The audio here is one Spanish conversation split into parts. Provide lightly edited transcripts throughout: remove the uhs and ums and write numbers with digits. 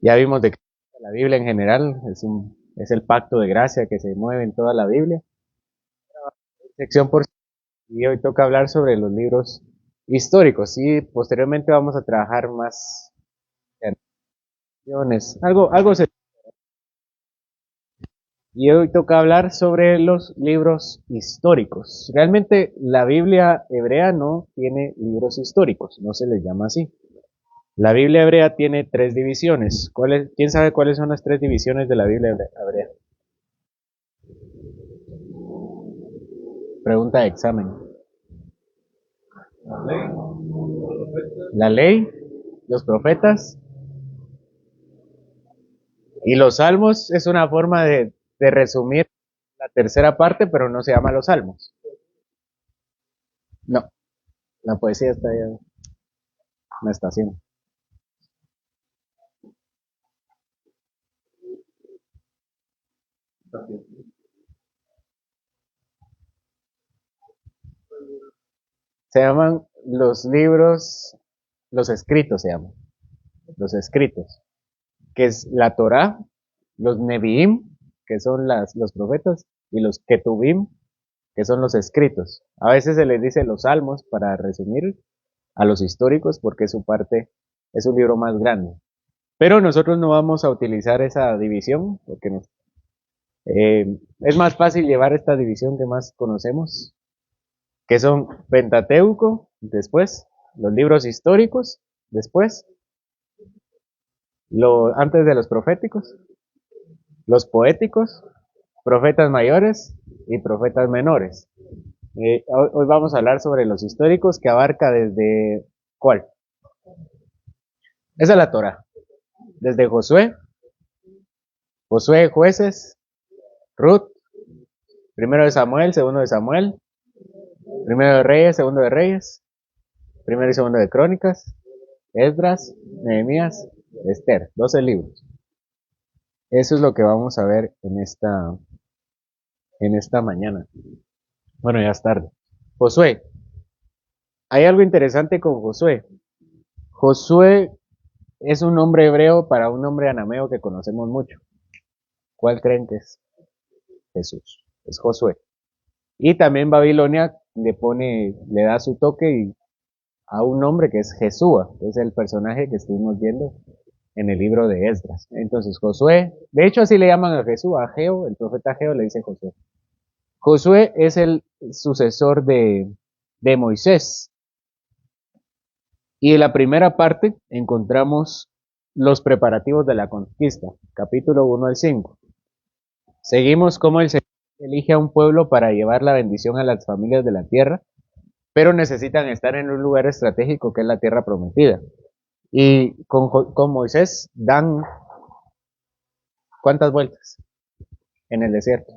Ya vimos de que la Biblia en general es el pacto de gracia que se mueve en toda la Biblia. Sección por y hoy toca hablar sobre los libros históricos y posteriormente vamos a trabajar más en acciones, algo y hoy toca hablar sobre los libros históricos. Realmente la Biblia hebrea no tiene libros históricos, no se les llama así. La Biblia hebrea tiene tres divisiones. ¿Quién sabe cuáles son las tres divisiones de la Biblia hebrea? Pregunta de examen. La ley, los profetas y los salmos es una forma de resumir la tercera parte, pero no se llama los salmos. No, la poesía está ya en la estación. Se llaman los libros, los escritos se llaman, los escritos, que es la Torá, los Nevi'im, que son los profetas, y los Ketubim, que son los escritos. A veces se les dice los salmos para resumir a los históricos porque su parte es un libro más grande. Pero nosotros no vamos a utilizar esa división porque es más fácil llevar esta división que más conocemos, que son Pentateuco, después los libros históricos, después antes de los proféticos, los poéticos, profetas mayores y profetas menores. Hoy vamos a hablar sobre los históricos que abarca desde ¿cuál? Esa es la Torah. Desde Josué, Jueces, Ruth, primero de Samuel, segundo de Samuel, primero de Reyes, segundo de Reyes, primero y segundo de Crónicas, Esdras, Nehemías, Esther, 12 libros. Eso es lo que vamos a ver en esta mañana. Bueno, ya es tarde. Josué. Hay algo interesante con Josué. Josué es un nombre hebreo para un nombre anameo que conocemos mucho. ¿Cuál creen que es? Jesús. Es Josué. Y también Babilonia le da su toque a un nombre que es Jesúa, que es el personaje que estuvimos viendo en el libro de Esdras. Entonces Josué, de hecho así le llaman a Jesús, a Geo, el profeta Geo le dice Josué. Josué es el sucesor de Moisés. Y en la primera parte encontramos los preparativos de la conquista, capítulo 1 al 5. Seguimos cómo el Señor elige a un pueblo para llevar la bendición a las familias de la tierra, pero necesitan estar en un lugar estratégico que es la tierra prometida. Y con Moisés dan ¿cuántas vueltas en el desierto?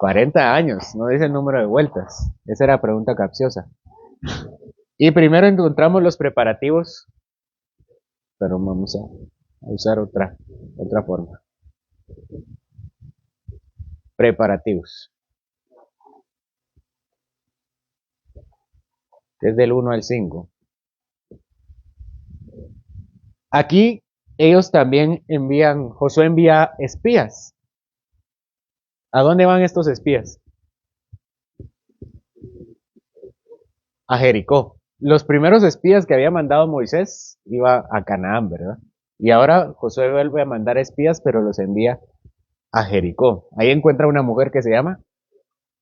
40 años, no dice el número de vueltas. Esa era pregunta capciosa. Y primero encontramos los preparativos, pero vamos a usar otra forma. Preparativos. Desde el 1 al 5. Aquí ellos también Josué envía espías. ¿A dónde van estos espías? A Jericó. Los primeros espías que había mandado Moisés iba a Canaán, ¿verdad? Y ahora Josué vuelve a mandar espías, pero los envía a Jericó. Ahí encuentra una mujer que se llama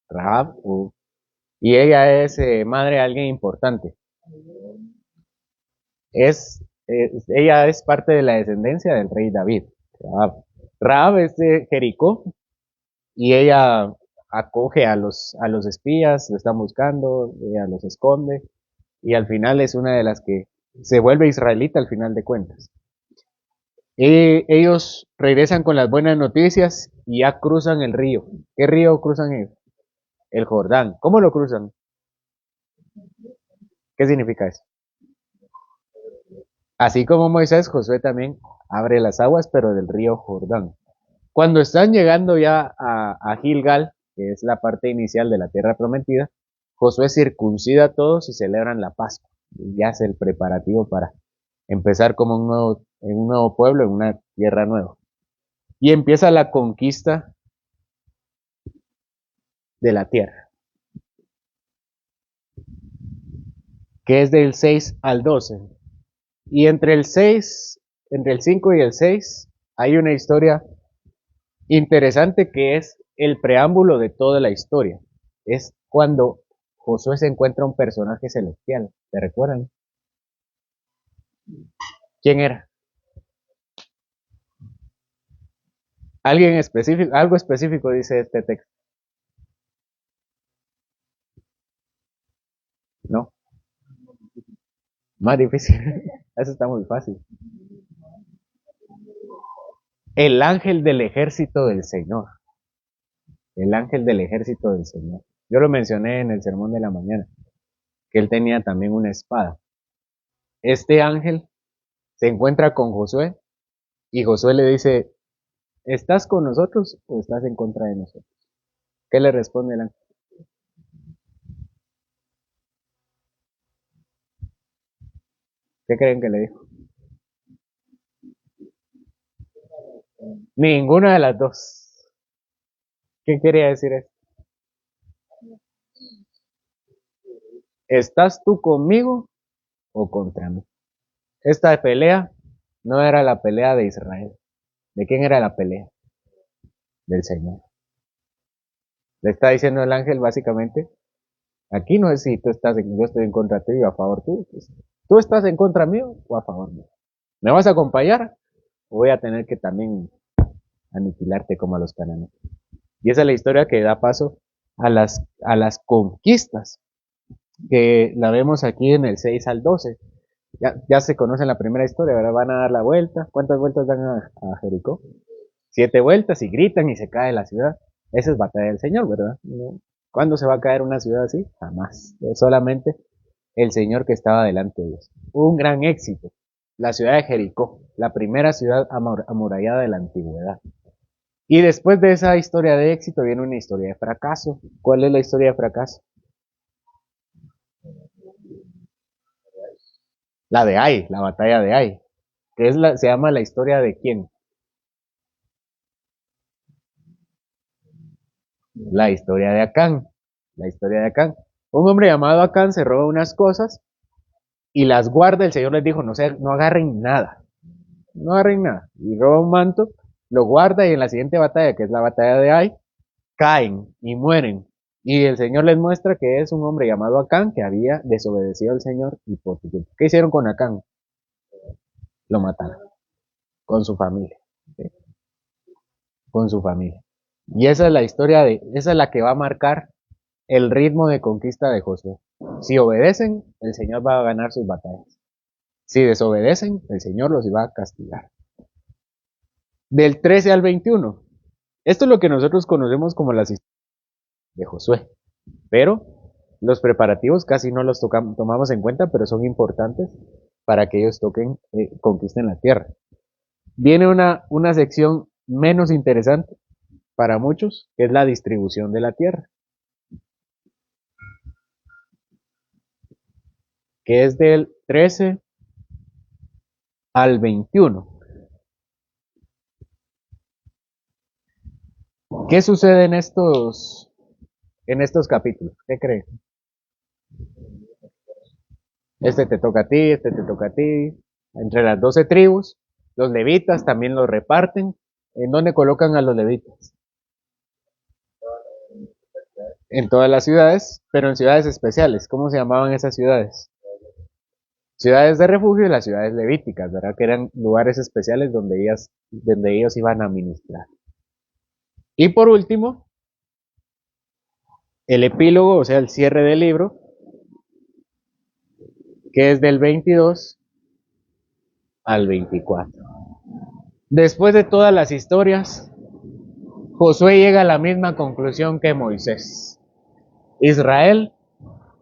Rahab, y ella es madre de alguien importante. Ella es parte de la descendencia del rey David. Rahab es de Jericó y ella acoge a los espías, lo están buscando, ella los esconde y al final es una de las que se vuelve israelita al final de cuentas. Y ellos regresan con las buenas noticias y ya cruzan el río. ¿Qué río cruzan ellos? El Jordán. ¿Cómo lo cruzan? ¿Qué significa eso? Así como Moisés, Josué también abre las aguas, pero del río Jordán. Cuando están llegando ya a Gilgal, que es la parte inicial de la tierra prometida, Josué circuncida a todos y celebran la Pascua. Y ya es el preparativo empezar como en un nuevo pueblo, en una tierra nueva. Y empieza la conquista de la tierra, que es del 6 al 12. Y entre el 5 y el 6, hay una historia interesante que es el preámbulo de toda la historia. Es cuando Josué se encuentra un personaje celestial. ¿Te recuerdan? ¿Quién era? Alguien específico, algo específico dice este texto. ¿No? Más difícil. Eso está muy fácil. El ángel del ejército del Señor. El ángel del ejército del Señor. Yo lo mencioné en el sermón de la mañana, que él tenía también una espada. Este ángel se encuentra con Josué y Josué le dice, ¿estás con nosotros o estás en contra de nosotros? ¿Qué le responde el ángel? ¿Qué creen que le dijo? Ninguna de las dos. ¿Qué quería decir eso? ¿Estás tú conmigo o contra mí? Esta pelea no era la pelea de Israel. ¿De quién era la pelea? Del Señor. Le está diciendo el ángel básicamente, aquí no es si tú estás yo estoy en contra de ti o a favor tuyo. ¿Tú estás en contra mío o a favor mío? ¿Me vas a acompañar o voy a tener que también aniquilarte como a los cananeos? Y esa es la historia que da paso a las conquistas, que la vemos aquí en el 6 al 12. Ya se conoce la primera historia, ¿verdad? Van a dar la vuelta. ¿Cuántas vueltas dan a Jericó? 7 vueltas y gritan y se cae la ciudad. Esa es batalla del Señor, ¿verdad? No. ¿Cuándo se va a caer una ciudad así? Jamás. Es solamente el Señor que estaba delante de ellos. Un gran éxito. La ciudad de Jericó, la primera ciudad amurallada de la antigüedad. Y después de esa historia de éxito viene una historia de fracaso. ¿Cuál es la historia de fracaso? La de Ai, la batalla de Ai, que se llama la historia de quién? La historia de Acán. La historia de Acán. Un hombre llamado Acán se roba unas cosas y las guarda. El Señor les dijo, no agarren nada. No agarren nada. Y roba un manto, lo guarda y en la siguiente batalla, que es la batalla de Ai, caen y mueren. Y el Señor les muestra que es un hombre llamado Acán que había desobedecido al Señor y por su culpa. ¿Qué hicieron con Acán? Lo mataron con su familia. ¿Sí? Con su familia. Y esa es la historia esa es la que va a marcar el ritmo de conquista de Josué. Si obedecen, el Señor va a ganar sus batallas. Si desobedecen, el Señor los va a castigar. Del 13 al 21. Esto es lo que nosotros conocemos como las historias de Josué. Pero los preparativos casi no los tomamos en cuenta, pero son importantes para que ellos conquisten la tierra. Viene una sección menos interesante para muchos, que es la distribución de la tierra, que es del 13 al 21. ¿Qué sucede en estos capítulos? ¿Qué crees? Este te toca a ti, este te toca a ti. Entre las 12 tribus, los levitas también los reparten. ¿En dónde colocan a los levitas? En todas las ciudades, pero en ciudades especiales. ¿Cómo se llamaban esas ciudades? Ciudades de refugio y las ciudades levíticas, ¿verdad? Que eran lugares especiales donde ellos iban a ministrar. Y por último, el epílogo, o sea, el cierre del libro, que es del 22 al 24. Después de todas las historias, Josué llega a la misma conclusión que Moisés. Israel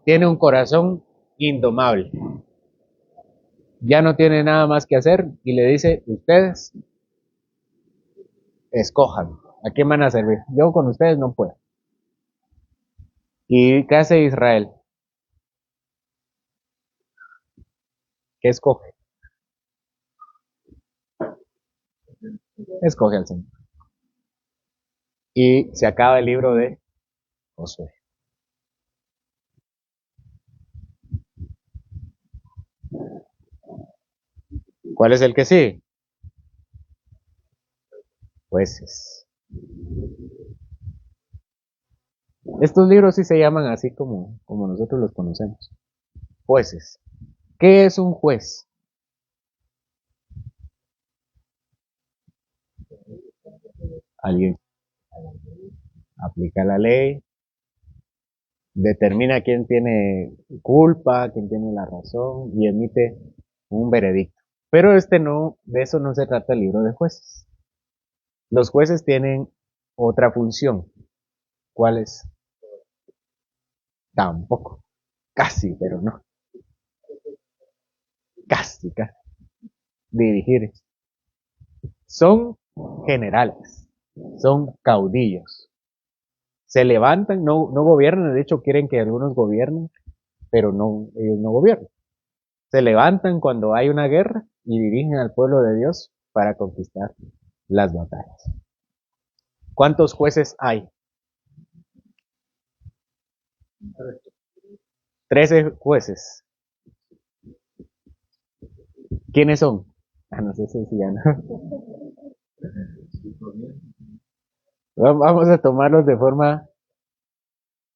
tiene un corazón indomable. Ya no tiene nada más que hacer y le dice, ustedes escojan, ¿a quién van a servir? Yo con ustedes no puedo. ¿Y qué hace Israel? ¿Qué escoge? Escoge al Señor. Y se acaba el libro de Josué. ¿Cuál es el que sigue? Jueces. Estos libros sí se llaman así como nosotros los conocemos. Jueces. ¿Qué es un juez? Alguien aplica la ley, determina quién tiene culpa, quién tiene la razón y emite un veredicto. Pero de eso no se trata el libro de jueces. Los jueces tienen otra función. ¿Cuál es? Tampoco. Casi, pero no. Casi. Dirigir. Son generales. Son caudillos. Se levantan, no gobiernan. De hecho, quieren que algunos gobiernen, pero no, ellos no gobiernan. Se levantan cuando hay una guerra y dirigen al pueblo de Dios para conquistar las batallas. ¿Cuántos jueces hay? 13 jueces. ¿Quiénes son? No sé si ya no. Vamos a tomarlos de forma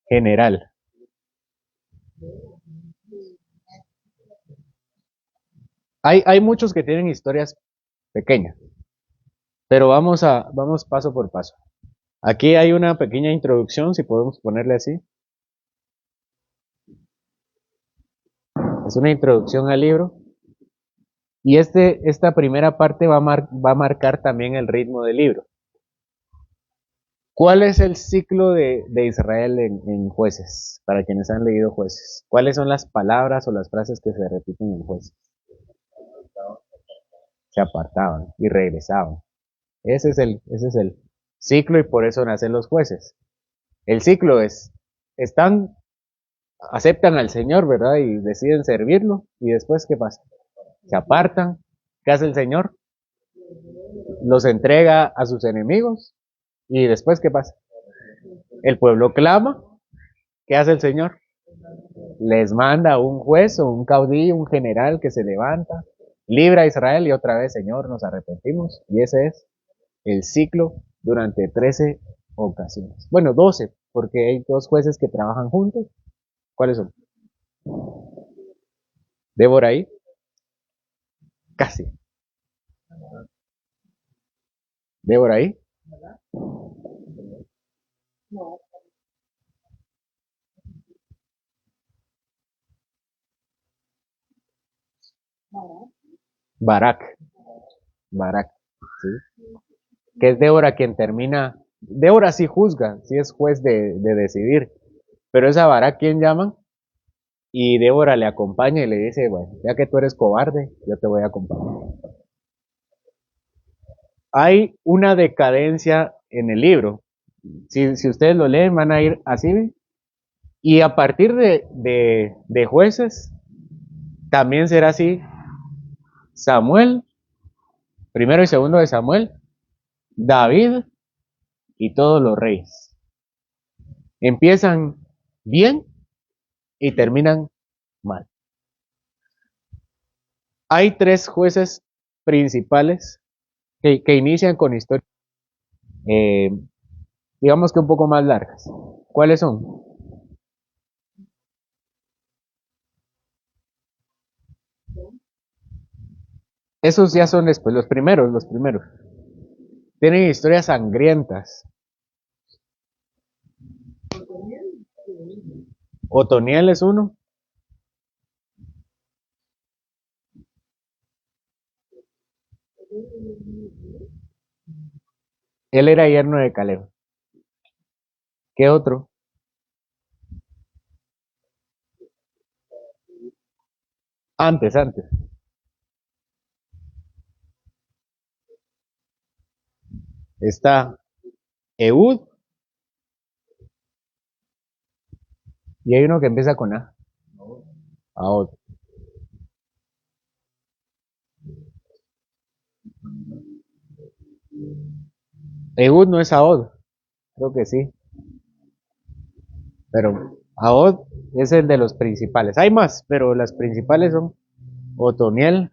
general. Hay muchos que tienen historias pequeñas, pero vamos paso por paso. Aquí hay una pequeña introducción, si podemos ponerle así. Es una introducción al libro. Y esta primera parte va a marcar también el ritmo del libro. ¿Cuál es el ciclo de Israel en Jueces? Para quienes han leído Jueces. ¿Cuáles son las palabras o las frases que se repiten en Jueces? Se apartaban y regresaban. Ese es el ciclo y por eso nacen los jueces. El ciclo aceptan al Señor, ¿verdad? Y deciden servirlo. ¿Y después qué pasa? Se apartan. ¿Qué hace el Señor? Los entrega a sus enemigos. ¿Y después qué pasa? El pueblo clama. ¿Qué hace el Señor? Les manda un juez o un caudillo, un general que se levanta, libra a Israel y otra vez, Señor, nos arrepentimos. Y ese es el ciclo durante 13 ocasiones. Bueno, 12, porque hay dos jueces que trabajan juntos. ¿Cuáles son? Débora ahí, casi. Débora ahí, Barak, Barak, ¿sí? Que es Débora quien termina. Débora sí juzga, sí es juez de decidir, pero es a Barak quien llaman y Débora le acompaña y le dice, bueno, ya que tú eres cobarde, yo te voy a acompañar. Hay una decadencia en el libro. Si ustedes lo leen, van a ir así. Y a partir de jueces, también será así. Samuel, primero y segundo de Samuel, David y todos los reyes. Empiezan bien y terminan mal. Hay tres jueces principales que inician con historias, eh, digamos que un poco más largas. ¿Cuáles son? Esos ya son después, los primeros. Tienen historias sangrientas. Otoniel es uno. Él era yerno de Caleb. ¿Qué otro? Antes. Está Eud y hay uno que empieza con A. Ahod. Ehud no es Ahod, creo que sí, pero Ahod es el de los principales. Hay más, pero las principales son Otoniel,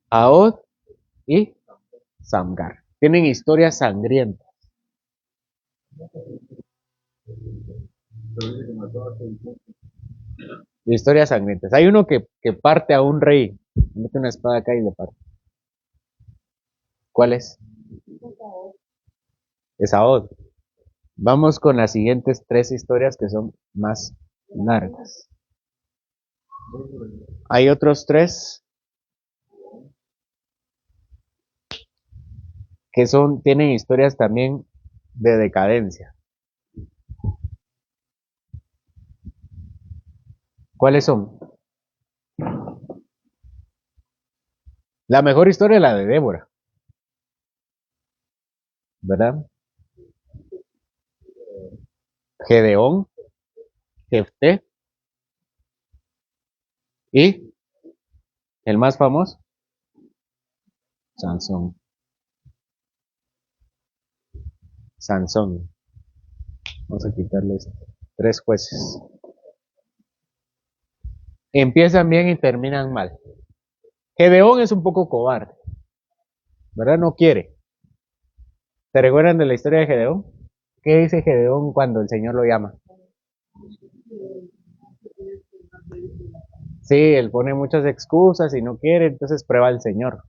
Ahod y Samgar. Tienen historias sangrientas. Historias sangrientas. Hay uno que parte a un rey, mete una espada acá y le parte. ¿Cuál es? Es Ahod. Vamos con las siguientes tres historias que son más largas. Hay otros tres que tienen historias también de decadencia. ¿Cuáles son? La mejor historia es la de Débora, ¿verdad? Gedeón, Jefté y el más famoso, Sansón. Sansón. Vamos a quitarles tres jueces. Empiezan bien y terminan mal. Gedeón es un poco cobarde, ¿verdad? No quiere. ¿Se recuerdan de la historia de Gedeón? ¿Qué dice Gedeón cuando el Señor lo llama? Sí, él pone muchas excusas y no quiere, entonces prueba al Señor.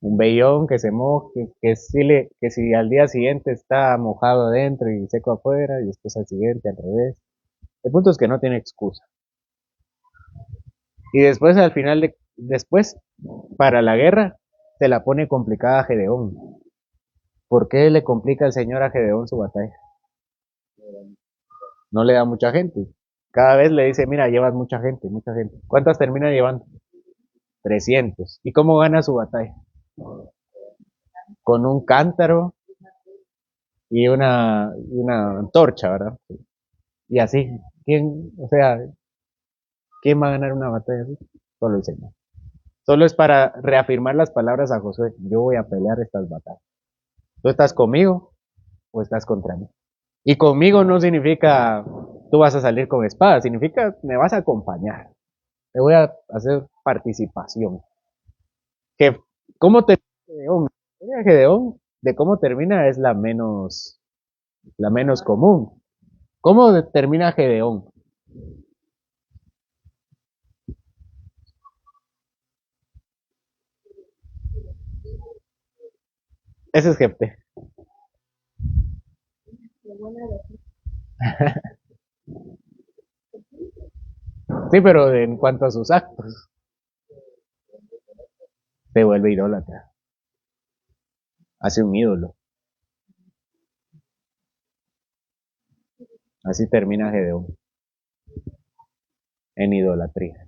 Un vellón que se moje, que si al día siguiente está mojado adentro y seco afuera, y después al siguiente al revés. El punto es que no tiene excusa. Y después, después, para la guerra, se la pone complicada a Gedeón. ¿Por qué le complica el Señor a Gedeón su batalla? No le da mucha gente. Cada vez le dice, mira, llevas mucha gente, mucha gente. ¿Cuántas termina llevando? 300. ¿Y cómo gana su batalla? Con un cántaro y una antorcha, ¿verdad? Y así, o sea, quién va a ganar una batalla así? Solo el Señor. Solo es para reafirmar las palabras a Josué. Yo voy a pelear estas batallas. ¿Tú estás conmigo o estás contra mí? Y conmigo no significa tú vas a salir con espada, significa me vas a acompañar. Te voy a hacer participación. Que, ¿Cómo termina Gedeón? La historia de Gedeón, de cómo termina, es la menos común. ¿Cómo termina Gedeón? Ese es Jefte. Sí, pero en cuanto a sus actos, se vuelve idólatra. Hace un ídolo. Así termina Gedeón, en idolatría.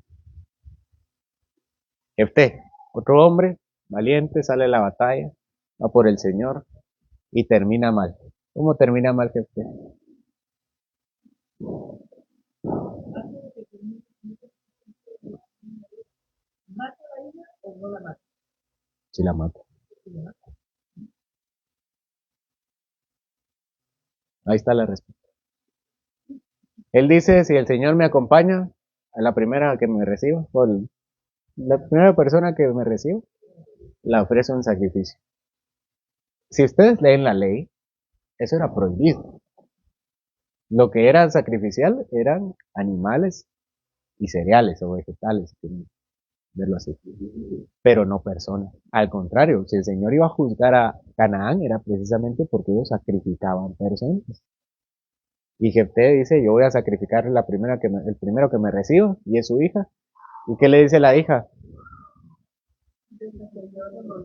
Jefté, otro hombre, valiente, sale a la batalla, va por el Señor y termina mal. ¿Cómo termina mal Jefté? Si la mata. Ahí está la respuesta. Él dice, si el Señor me acompaña, a la primera que me reciba, la primera persona que me reciba, la ofrece un sacrificio. Si ustedes leen la ley, eso era prohibido. Lo que era sacrificial eran animales y cereales o vegetales, verlo así, pero no personas. Al contrario, si el Señor iba a juzgar a Canaán era precisamente porque ellos sacrificaban personas. Y Jefté dice, yo voy a sacrificar el primero que me reciba, y es su hija. ¿Y qué le dice la hija?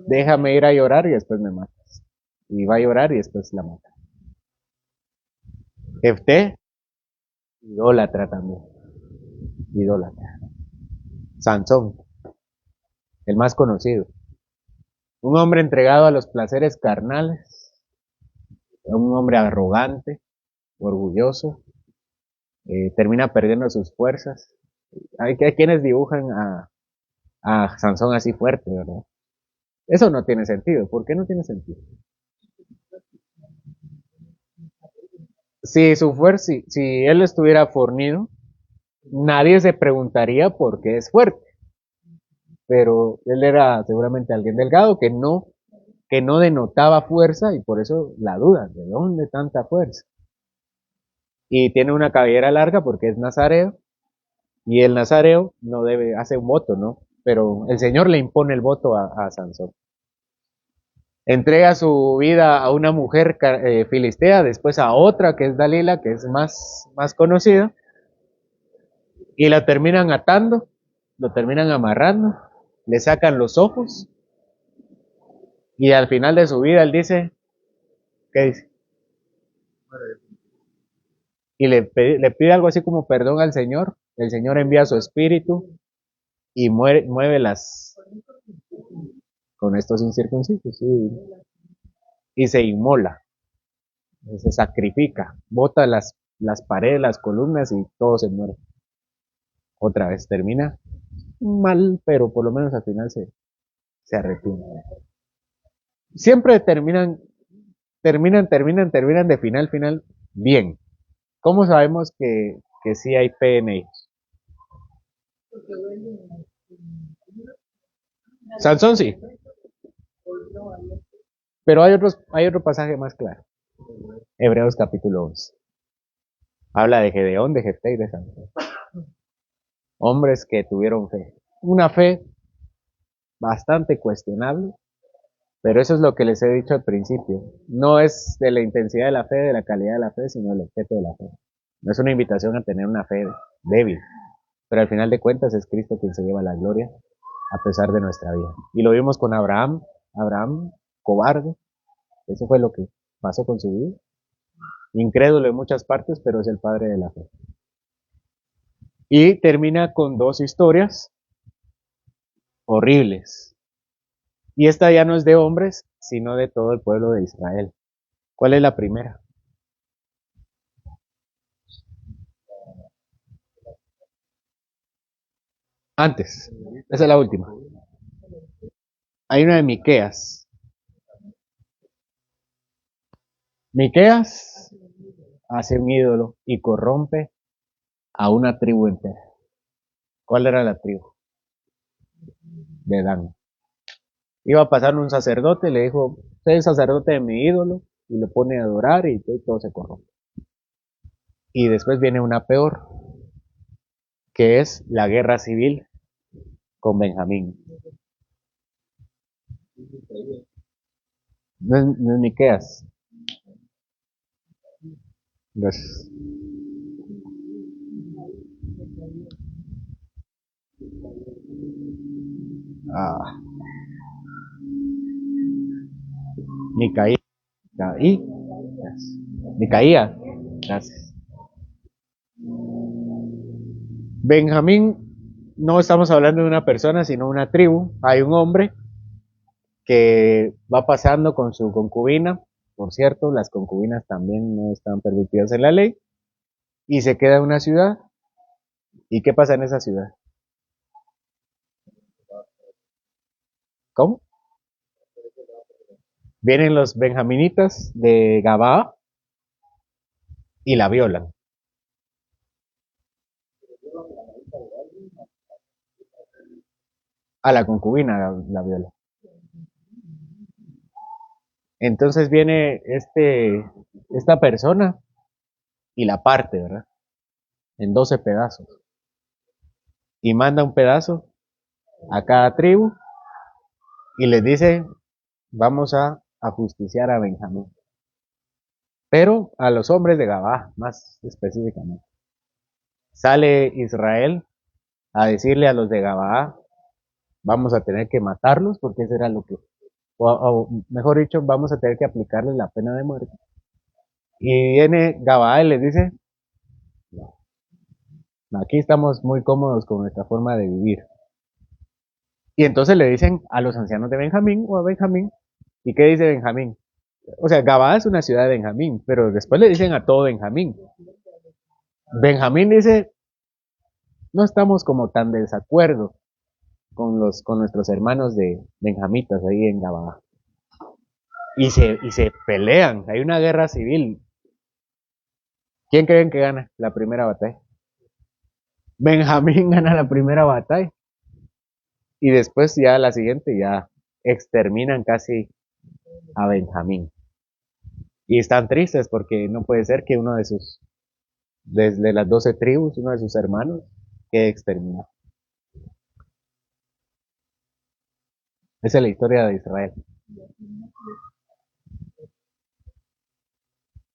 Déjame ir a llorar y después me matas. Y va a llorar y después la mata. Jefté, idólatra también. Idólatra. Sansón, el más conocido. Un hombre entregado a los placeres carnales, un hombre arrogante, orgulloso, termina perdiendo sus fuerzas. Hay quienes dibujan a Sansón así fuerte, ¿verdad? Eso no tiene sentido. ¿Por qué no tiene sentido? Si su fuerza, si él estuviera fornido, nadie se preguntaría por qué es fuerte. Pero él era seguramente alguien delgado que no denotaba fuerza y por eso la duda, ¿de dónde tanta fuerza? Y tiene una cabellera larga porque es nazareo y el nazareo no debe, hace un voto, ¿no? Pero el Señor le impone el voto a Sansón. Entrega su vida a una mujer filistea, después a otra que es Dalila, que es más conocida, y la terminan atando, lo terminan amarrando, le sacan los ojos, y al final de su vida él dice, ¿qué dice? Y le pide algo así como perdón al Señor, el Señor envía su espíritu y mueve con estos incircuncisos, sí, y se inmola, se sacrifica, bota las paredes, las columnas y todo se muere. Otra vez termina mal, pero por lo menos al final se arrepiente. Siempre terminan de final bien. ¿Cómo sabemos que sí hay fe en ellos? Sansón sí, pero hay otro pasaje más claro. Hebreos capítulo 11. Habla de Gedeón, de Jefté y de Sansón. Hombres que tuvieron fe. Una fe bastante cuestionable, pero eso es lo que les he dicho al principio. No es de la intensidad de la fe, de la calidad de la fe, sino del objeto de la fe. No es una invitación a tener una fe débil, pero al final de cuentas es Cristo quien se lleva la gloria a pesar de nuestra vida. Y lo vimos con Abraham, Abraham cobarde, eso fue lo que pasó con su vida. Incrédulo en muchas partes, pero es el padre de la fe. Y termina con dos historias horribles. Y esta ya no es de hombres, sino de todo el pueblo de Israel. ¿Cuál es la primera? Antes. Esa es la última. Hay una de Miqueas. Miqueas hace un ídolo y corrompe a una tribu entera. ¿Cuál era la tribu? De Dan. Iba a pasar un sacerdote, le dijo, usted es sacerdote de mi ídolo, y lo pone a adorar y todo se corrompe. Y después viene una peor, que es la guerra civil con Benjamín. No es Miqueas. Gracias. Ah, Micaí. Micaía. Gracias. Benjamín, no estamos hablando de una persona, sino una tribu. Hay un hombre que va pasando con su concubina. Por cierto, las concubinas también no están permitidas en la ley. Y se queda en una ciudad. ¿Y qué pasa en esa ciudad? ¿Cómo? Vienen los benjaminitas de Gabaa y la violan. A la concubina la viola. Entonces viene esta persona y la parte, ¿verdad? En 12 pedazos. Y manda un pedazo a cada tribu y les dice, vamos a ajusticiar a Benjamín. Pero a los hombres de Gabá, más específicamente. Sale Israel a decirle a los de Gabá, vamos a tener que matarlos porque eso era lo que, o mejor dicho, vamos a tener que aplicarles la pena de muerte. Y viene Gabá y les dice, aquí estamos muy cómodos con nuestra forma de vivir. Y entonces le dicen a los ancianos de Benjamín o a Benjamín, ¿y qué dice Benjamín? O sea, Gabá es una ciudad de Benjamín, pero después le dicen a todo Benjamín. Benjamín dice, no estamos como tan de desacuerdo, con nuestros hermanos de benjamitas ahí en Gabaa. Y se pelean, hay una guerra civil. ¿Quién creen que gana la primera batalla? Benjamín gana la primera batalla. Y después ya la siguiente ya exterminan casi a Benjamín. Y están tristes porque no puede ser que uno de sus, desde las 12 tribus, uno de sus hermanos, quede exterminado. Esa es la historia de Israel.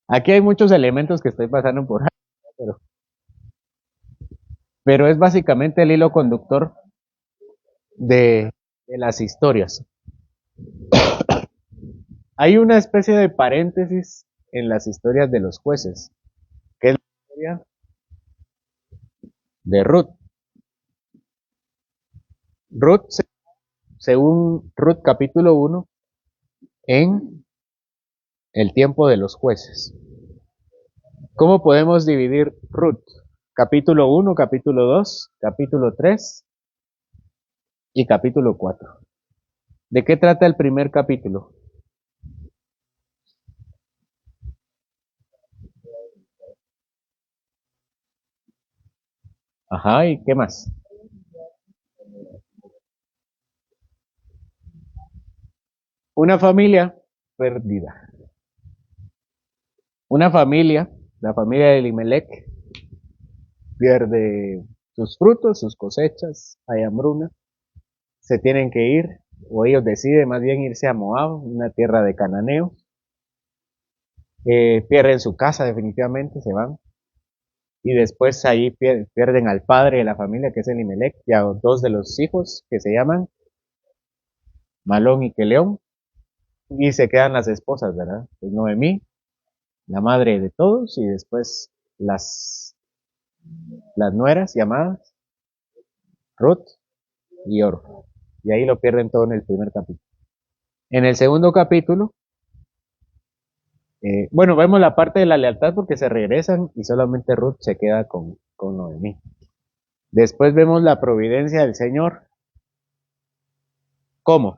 Aquí hay muchos elementos que estoy pasando por ahí, pero, pero es básicamente el hilo conductor de las historias. Hay una especie de paréntesis en las historias de los jueces, que es la historia de Ruth. Ruth, según Ruth capítulo 1, en el tiempo de los jueces. ¿Cómo podemos dividir Ruth? Capítulo 1, capítulo 2, capítulo 3 y capítulo 4. ¿De qué trata el primer capítulo? Ajá, ¿y qué más? Una familia perdida. Una familia, la familia de Elimelech, pierde sus frutos, sus cosechas, hay hambruna, se tienen que ir, o ellos deciden más bien irse a Moab, una tierra de cananeos, pierden su casa definitivamente, se van, y después ahí pierden al padre de la familia, que es Elimelech, y a dos de los hijos, que se llaman Malón y Queleón, y se quedan las esposas, ¿verdad? Pues Noemí, la madre de todos, y después las nueras llamadas Ruth y Orfa. Y ahí lo pierden todo en el primer capítulo. En el segundo capítulo, bueno, vemos la parte de la lealtad porque se regresan y solamente Ruth se queda con Noemí. Después vemos la providencia del Señor. ¿Cómo?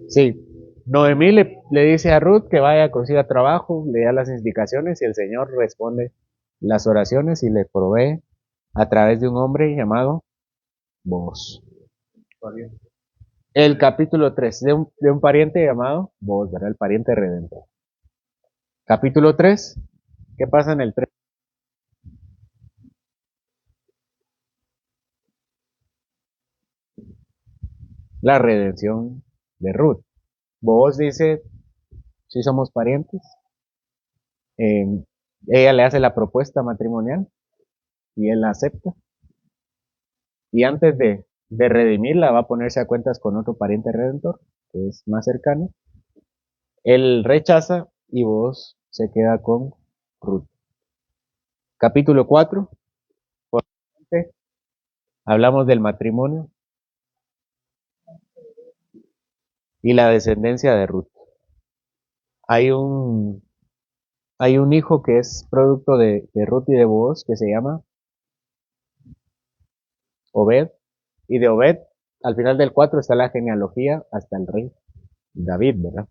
Sí, Noemí le dice a Ruth que vaya, consiga trabajo, le da las indicaciones y el Señor responde las oraciones y le provee a través de un hombre llamado Boaz. El capítulo 3 de un pariente llamado Boaz, ¿verdad? El pariente redentor. Capítulo 3, ¿qué pasa en el 3? La redención de Ruth. Boaz dice, si somos parientes, eh, ella le hace la propuesta matrimonial y él la acepta. Y antes de redimirla va a ponerse a cuentas con otro pariente redentor, que es más cercano. Él rechaza y Boaz se queda con Ruth. Capítulo 4, hablamos del matrimonio y la descendencia de Ruth. Hay un, hay un hijo que es producto de Ruth y de Boaz que se llama Obed. Y de Obed, al final del 4 está la genealogía hasta el rey David, ¿verdad?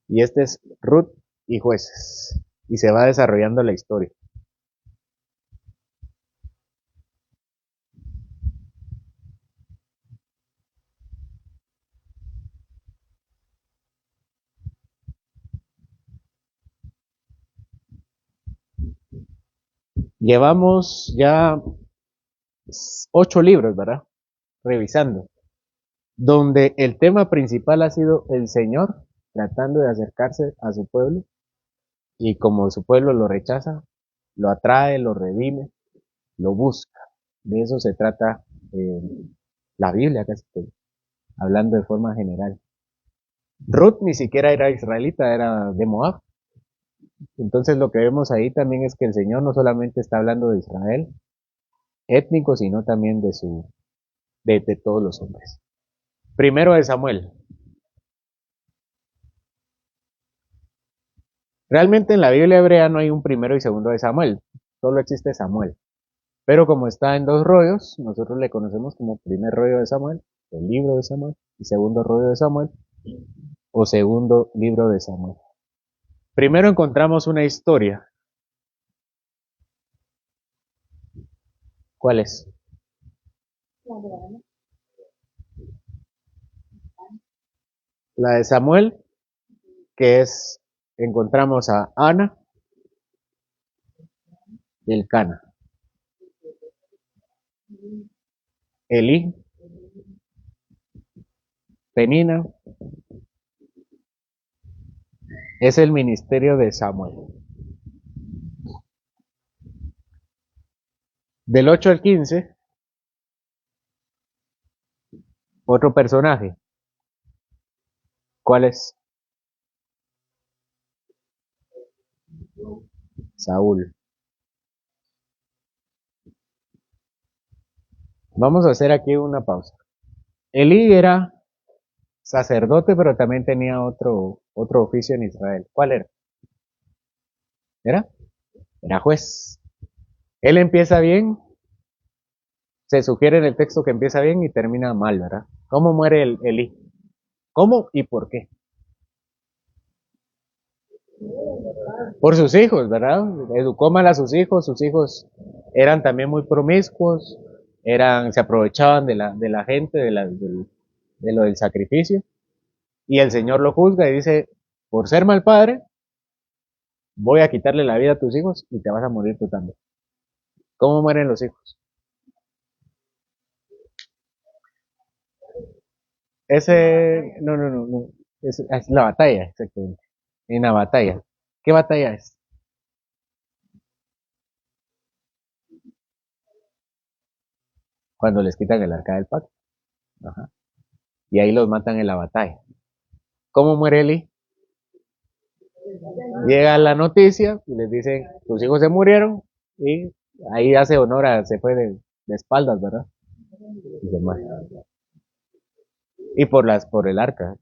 Y este es Ruth y jueces. Y se va desarrollando la historia. Llevamos ya 8 libros, ¿verdad? Revisando. Donde el tema principal ha sido el Señor tratando de acercarse a su pueblo. Y como su pueblo lo rechaza, lo atrae, lo redime, lo busca. De eso se trata eh, la Biblia, casi que, hablando de forma general. Ruth ni siquiera era israelita, era de Moab. Entonces lo que vemos ahí también es que el Señor no solamente está hablando de Israel étnico, sino también de todos los hombres. Primero de Samuel. Realmente en la Biblia hebrea no hay un primero y segundo de Samuel. solo existe Samuel. Pero como está en dos rollos, nosotros le conocemos como primer rollo de Samuel, el libro de Samuel, y segundo rollo de Samuel, o segundo libro de Samuel. Primero encontramos una historia. ¿Cuál es? La de Samuel, que es, encontramos a Ana y Elcana. Elí, Penina, es el ministerio de Samuel. Del 8 al 15, otro personaje. ¿Cuál es? Saúl. Vamos a hacer aquí una pausa. Elí era sacerdote, pero también tenía otro oficio en Israel. ¿Cuál era? ¿Era? Era juez. Él empieza bien, se sugiere en el texto que empieza bien y termina mal, ¿verdad? ¿Cómo muere Elí? ¿Cómo y por qué? Por sus hijos, ¿verdad? Educó mal a sus hijos eran también muy promiscuos, se aprovechaban de la gente, de lo del sacrificio, y el Señor lo juzga y dice, por ser mal padre, voy a quitarle la vida a tus hijos y te vas a morir tú también. ¿Cómo mueren los hijos? No, es la batalla, exactamente. En la batalla. ¿Qué batalla es? Cuando les quitan el arca del pacto. Ajá. Y ahí los matan en la batalla. ¿Cómo muere Eli? Llega la noticia y les dicen, tus hijos se murieron y ahí hace honor se fue de espaldas, ¿verdad? Y se muere. Y por el arca.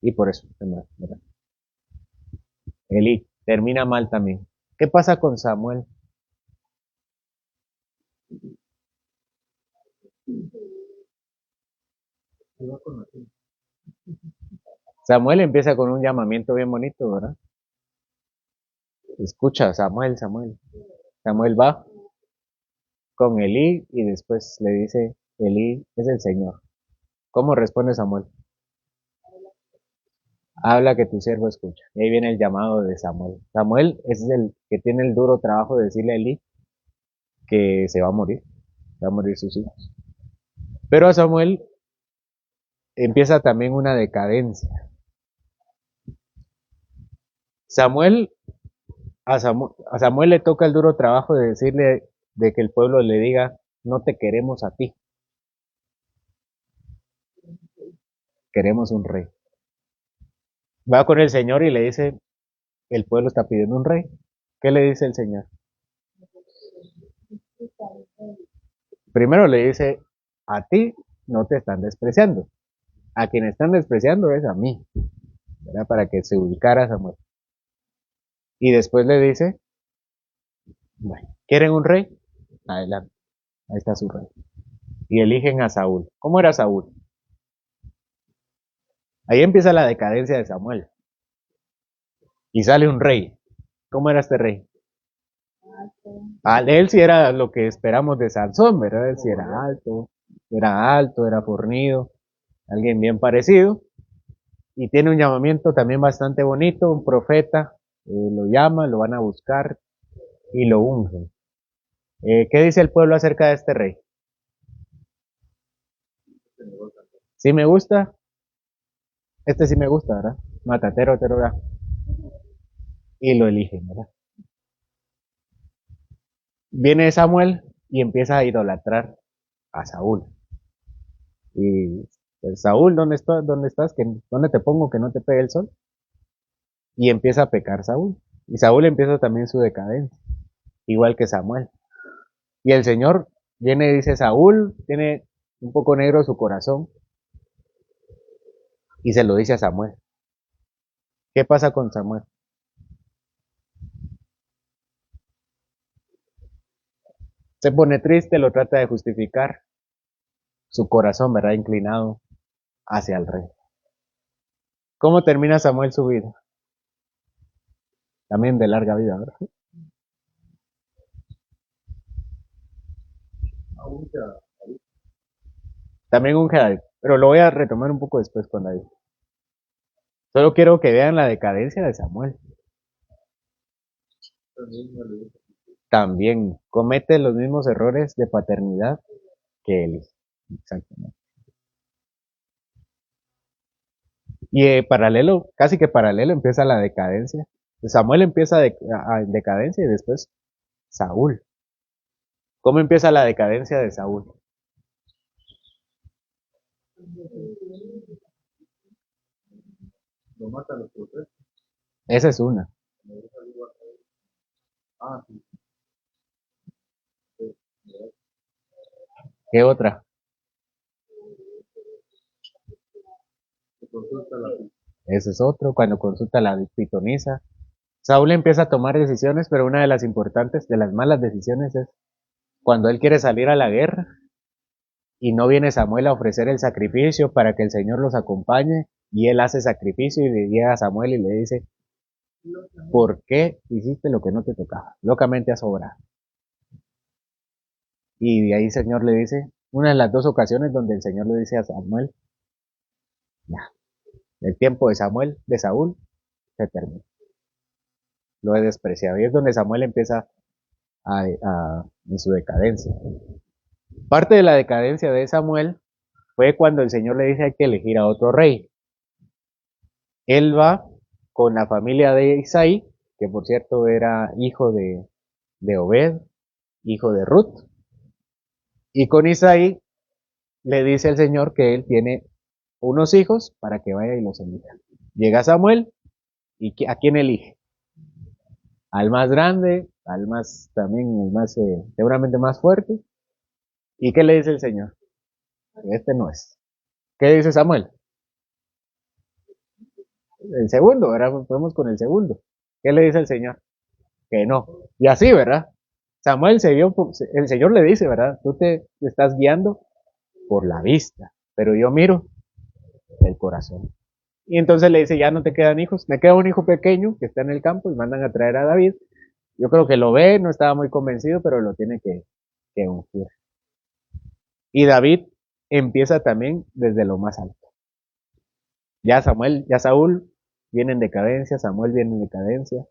Y por eso se muere, ¿verdad? Eli termina mal también. ¿Qué pasa con Samuel? Samuel empieza con un llamamiento bien bonito, ¿verdad? Escucha, Samuel, Samuel. Samuel va con Elí y después le dice, Elí es el Señor. ¿Cómo responde Samuel? Habla que tu siervo escucha. Y ahí viene el llamado de Samuel. Samuel es el que tiene el duro trabajo de decirle a Elí que se va a morir sus hijos. Pero a Samuel empieza también una decadencia. Samuel, a Samuel le toca el duro trabajo de decirle, de que el pueblo le diga, no te queremos a ti, queremos un rey. Va con el Señor y le dice, el pueblo está pidiendo un rey. ¿Qué le dice el Señor? Primero le dice, a ti no te están despreciando. A quien están despreciando es a mí, ¿verdad? Para que se ubicara Samuel. Y después le dice, bueno, ¿quieren un rey? Adelante, ahí está su rey. Y eligen a Saúl. ¿Cómo era Saúl? Ahí empieza la decadencia de Samuel. Y sale un rey. ¿Cómo era este rey? Él sí era lo que esperamos de Sansón, ¿verdad? Él sí era alto, era fornido, alguien bien parecido. Y tiene un llamamiento también bastante bonito, un profeta, lo llama, lo van a buscar y lo ungen. ¿Qué dice el pueblo acerca de este rey? Sí me gusta, este sí me gusta, ¿verdad? Matatero, terora. Y lo eligen, ¿verdad? Viene Samuel y empieza a idolatrar a Saúl. Y pues, Saúl, ¿dónde estás? ¿Dónde estás? ¿Dónde te pongo que no te pegue el sol? Y empieza a pecar Saúl. Y Saúl empieza también su decadencia, igual que Samuel. Y el Señor viene y dice, Saúl tiene un poco negro su corazón, y se lo dice a Samuel. ¿Qué pasa con Samuel? Se pone triste, lo trata de justificar, su corazón, ¿verdad? Inclinado hacia el rey. ¿Cómo termina Samuel su vida? También de larga vida, ¿verdad? También un David, pero lo voy a retomar un poco después con David. Solo quiero que vean la decadencia de Samuel. También comete los mismos errores de paternidad que él. Exactamente. Y paralelo, casi que paralelo, empieza la decadencia. Samuel empieza en decadencia y después Saúl. ¿Cómo empieza la decadencia de Saúl? Esa es una. ¿Qué otra? Ese es otro, cuando consulta a la pitonisa. Saúl empieza a tomar decisiones, pero una de las importantes, de las malas decisiones es cuando él quiere salir a la guerra y no viene Samuel a ofrecer el sacrificio para que el Señor los acompañe y él hace sacrificio y le llega a Samuel y le dice, ¿por qué hiciste lo que no te tocaba? Locamente has obrado. Y de ahí el Señor le dice, una de las dos ocasiones donde el Señor le dice a Samuel, ya, el tiempo de Samuel, de Saúl, se terminó. Lo he despreciado. Y es donde Samuel empieza en su decadencia. Parte de la decadencia de Samuel fue cuando el Señor le dice hay que elegir a otro rey. Él va con la familia de Isaí, que por cierto era hijo de Obed, hijo de Ruth, y con Isaí le dice el Señor que él tiene unos hijos para que vaya y los elija. Llega Samuel y ¿a quién elige? Al más grande, al más también, el más seguramente más fuerte. ¿Y qué le dice el Señor? Este no es. ¿Qué dice Samuel? El segundo, ¿verdad? Vamos con el segundo. ¿Qué le dice el Señor? Que no. Y así, ¿verdad? Samuel se vio, el Señor le dice, ¿verdad? Tú te estás guiando por la vista, pero yo miro el corazón. Y entonces le dice, ya no te quedan hijos, me queda un hijo pequeño que está en el campo y mandan a traer a David. Yo creo que lo ve, no estaba muy convencido, pero lo tiene que ungir. Y David empieza también desde lo más alto. Ya Samuel, ya Saúl viene en decadencia, Samuel viene en decadencia.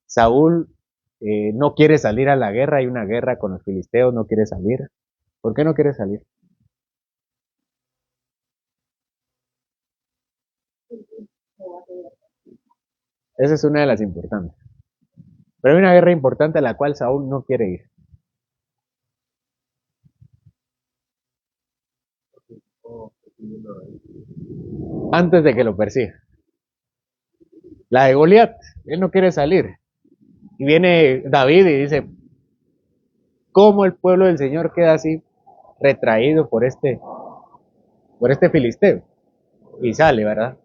Saúl no quiere salir a la guerra, hay una guerra con los filisteos, no quiere salir. ¿Por qué no quiere salir? Esa es una de las importantes. Pero hay una guerra importante a la cual Saúl no quiere ir. Antes de que lo persiga. La de Goliat, él no quiere salir. Y viene David y dice, ¿cómo el pueblo del Señor queda así retraído por este filisteo? Y sale, ¿verdad?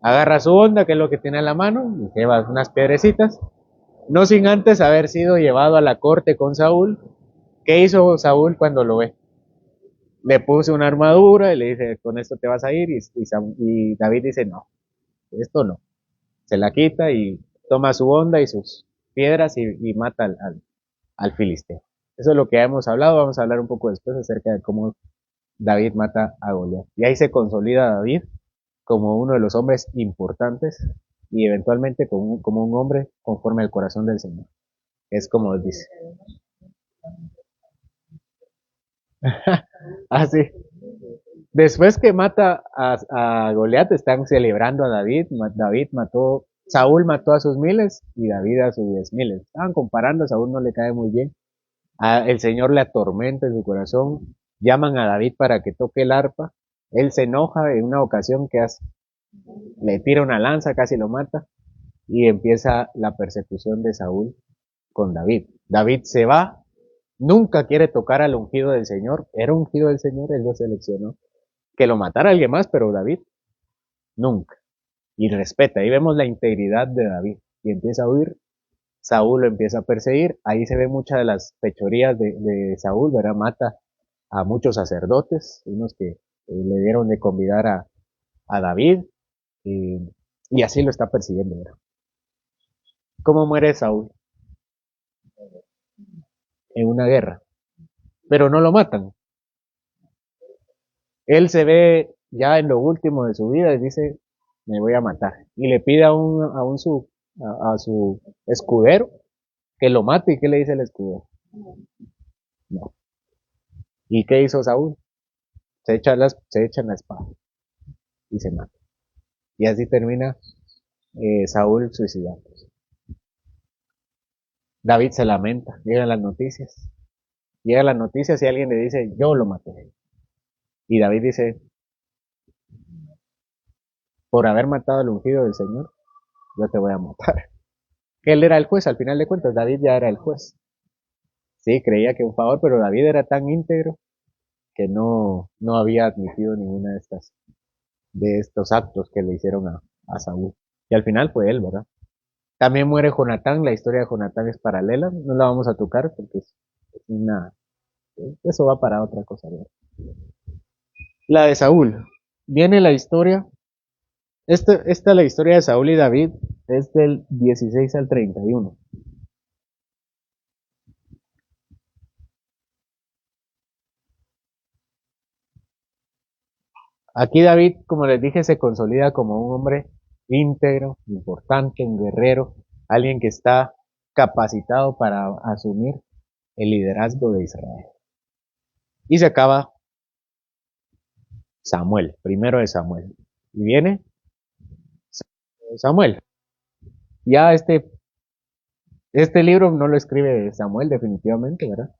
Agarra su onda, que es lo que tiene en la mano, y lleva unas piedrecitas, no sin antes haber sido llevado a la corte con Saúl. ¿Qué hizo Saúl cuando lo ve? Le puso una armadura y le dice, con esto te vas a ir, y David dice, no, esto no. Se la quita y toma su onda y sus piedras y mata al filisteo. Eso es lo que hemos hablado, vamos a hablar un poco después acerca de cómo David mata a Goliat. Y ahí se consolida David como uno de los hombres importantes y eventualmente como un hombre conforme al corazón del Señor. Es como dice. Así. Después que mata a Goliat, están celebrando a David. David mató, Saúl mató a sus miles y David a sus 10,000. Estaban comparando, a Saúl no le cae muy bien. El Señor le atormenta en su corazón. Llaman a David para que toque el arpa. Él se enoja en una ocasión que hace, le tira una lanza, casi lo mata. Y empieza la persecución de Saúl con David. David se va, nunca quiere tocar al ungido del Señor. Era ungido del Señor, él lo seleccionó. Que lo matara alguien más, pero David nunca. Y respeta. Ahí vemos la integridad de David. Y empieza a huir. Saúl lo empieza a perseguir. Ahí se ve muchas de las fechorías de Saúl, ¿verdad? Mata a muchos sacerdotes, unos que le dieron de convidar a David, y, y así lo está persiguiendo, ¿verdad? ¿Cómo muere Saúl? En una guerra. Pero no lo matan. Él se ve ya en lo último de su vida y dice, me voy a matar. Y le pide a su escudero que lo mate. ¿Y qué le dice el escudero? No. ¿Y qué hizo Saúl? Se echa en la espada y se mata. Y así termina Saúl suicidándose. David se lamenta, llegan las noticias. Llegan las noticias y alguien le dice, yo lo maté. Y David dice, por haber matado al ungido del Señor, yo te voy a matar. Él era el juez, al final de cuentas, David ya era el juez. Sí, creía que un favor, pero David era tan íntegro que no había admitido ninguna de estos actos que le hicieron a Saúl. Y al final fue él, ¿verdad? También muere Jonatán, la historia de Jonatán es paralela, no la vamos a tocar porque es una, eso va para otra cosa, ¿verdad? La de Saúl. Viene la historia, esta la historia de Saúl y David, es del 16 al 31. Aquí David, como les dije, se consolida como un hombre íntegro, importante, un guerrero, alguien que está capacitado para asumir el liderazgo de Israel. Y se acaba Samuel, primero de Samuel. Y viene Samuel. Ya este libro no lo escribe Samuel definitivamente, ¿verdad?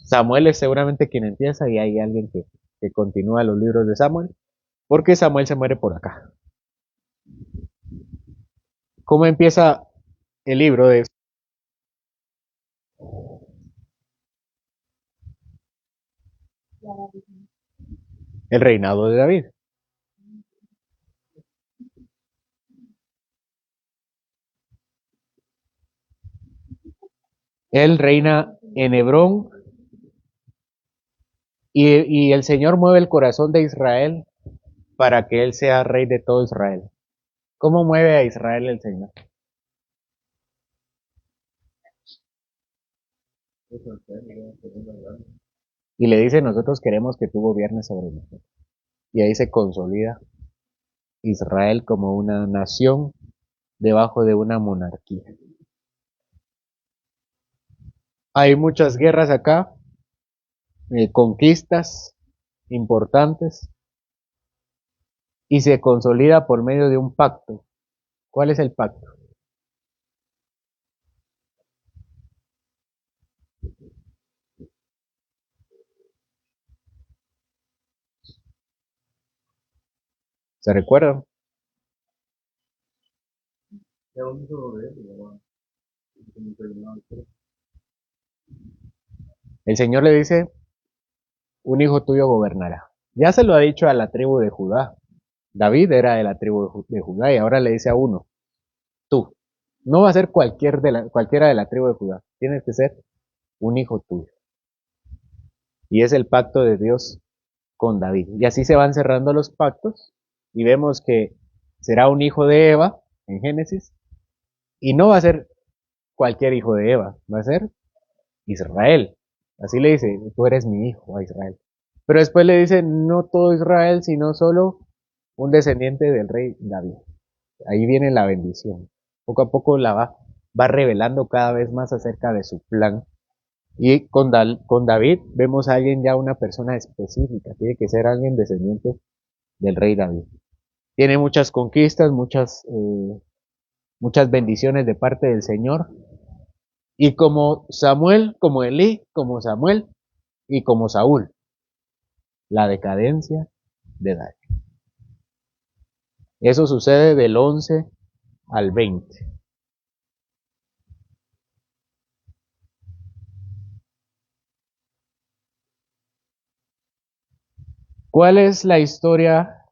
Samuel es seguramente quien empieza y hay alguien que continúa los libros de Samuel, porque Samuel se muere por acá. ¿Cómo empieza el libro de el reinado de David? Él reina en Hebrón y el Señor mueve el corazón de Israel para que Él sea rey de todo Israel. ¿Cómo mueve a Israel el Señor? Y le dice, nosotros queremos que tú gobiernes sobre nosotros. Y ahí se consolida Israel como una nación debajo de una monarquía. Hay muchas guerras acá, conquistas importantes, y se consolida por medio de un pacto. ¿Cuál es el pacto? ¿Se recuerdan? El Señor le dice, un hijo tuyo gobernará. Ya se lo ha dicho a la tribu de Judá. David era de la tribu de Judá y ahora le dice a uno, tú. No va a ser cualquiera de la tribu de Judá. Tienes que ser un hijo tuyo. Y es el pacto de Dios con David. Y así se van cerrando los pactos y vemos que será un hijo de Eva en Génesis y no va a ser cualquier hijo de Eva, va a ser Israel. Así le dice, tú eres mi hijo a Israel. Pero después le dice, no todo Israel, sino solo un descendiente del rey David. Ahí viene la bendición. Poco a poco va revelando cada vez más acerca de su plan. Y con David vemos a alguien ya una persona específica. Tiene que ser alguien descendiente del rey David. Tiene muchas conquistas, muchas bendiciones de parte del Señor. Y como Samuel, como Elí, como Samuel y como Saúl, la decadencia de David. Eso sucede del 11 al 20. ¿Cuál es la historia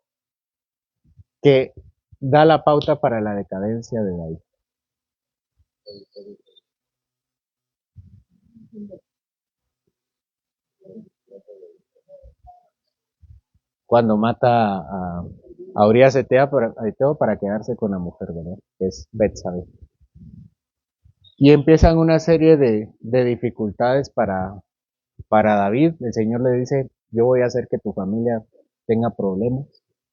que da la pauta para la decadencia de David? Cuando mata a Urias Eteo para quedarse con la mujer, ¿verdad? Que es Betsabé. Y empiezan una serie de dificultades para David. El Señor le dice, yo voy a hacer que tu familia tenga problemas,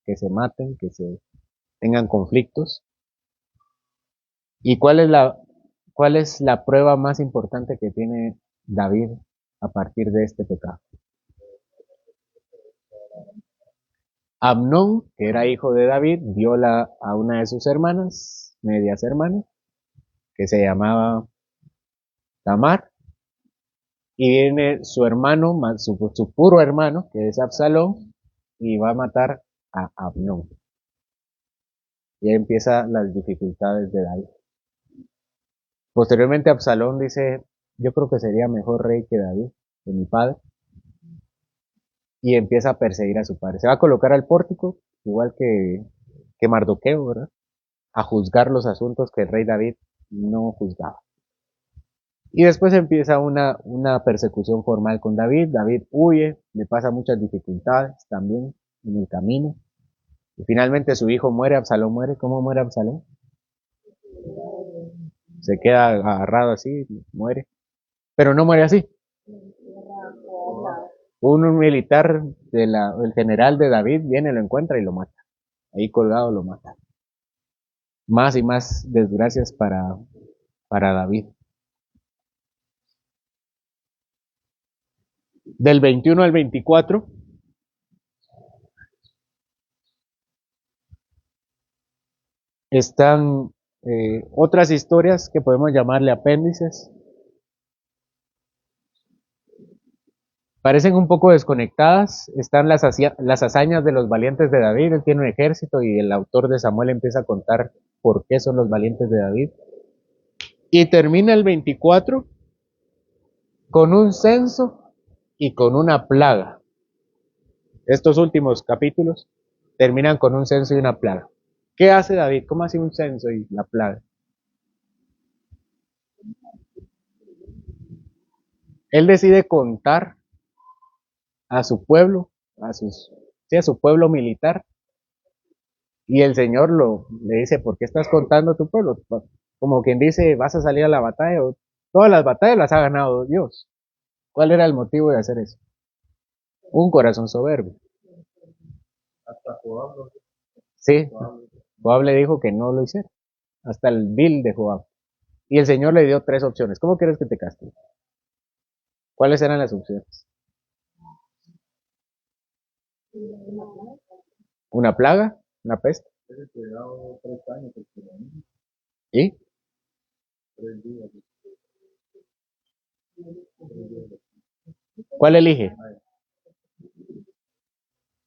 que se maten, que se tengan conflictos. ¿Y cuál es la prueba más importante que tiene David a partir de este pecado? Amnón, que era hijo de David, viola a una de sus hermanas, medias hermanas, que se llamaba Tamar, y viene su hermano, su puro hermano, que es Absalón, y va a matar a Amnón. Y ahí empiezan las dificultades de David. Posteriormente Absalón dice, yo creo que sería mejor rey que David, que mi padre, y empieza a perseguir a su padre. Se va a colocar al pórtico, igual que Mardoqueo, ¿verdad? A juzgar los asuntos que el rey David no juzgaba. Y después empieza una persecución formal con David. David huye, le pasa muchas dificultades también en el camino. Y finalmente su hijo muere, Absalón muere. ¿Cómo muere Absalón? Se queda agarrado así, muere. Pero no muere así. Un militar el general de David viene, lo encuentra y lo mata. Ahí colgado lo mata. Más y más desgracias para David. Del 21 al 24 están otras historias que podemos llamarle apéndices. Parecen un poco desconectadas. Están las hazañas de los valientes de David. Él tiene un ejército y el autor de Samuel empieza a contar por qué son los valientes de David. Y termina el 24 con un censo y con una plaga. Estos últimos capítulos terminan con un censo y una plaga. ¿Qué hace David? ¿Cómo hace un censo y la plaga? Él decide contar a su pueblo, a su pueblo militar, y el Señor le dice, ¿por qué estás contando a tu pueblo? Como quien dice, vas a salir a la batalla, todas las batallas las ha ganado Dios. ¿Cuál era el motivo de hacer eso? Un corazón soberbio. Sí, Joab le dijo que no lo hiciera, hasta el vil de Joab. Y el Señor le dio tres opciones. ¿Cómo quieres que te castigue? ¿Cuáles eran las opciones? Una plaga, una peste. ¿Y? ¿Cuál elige?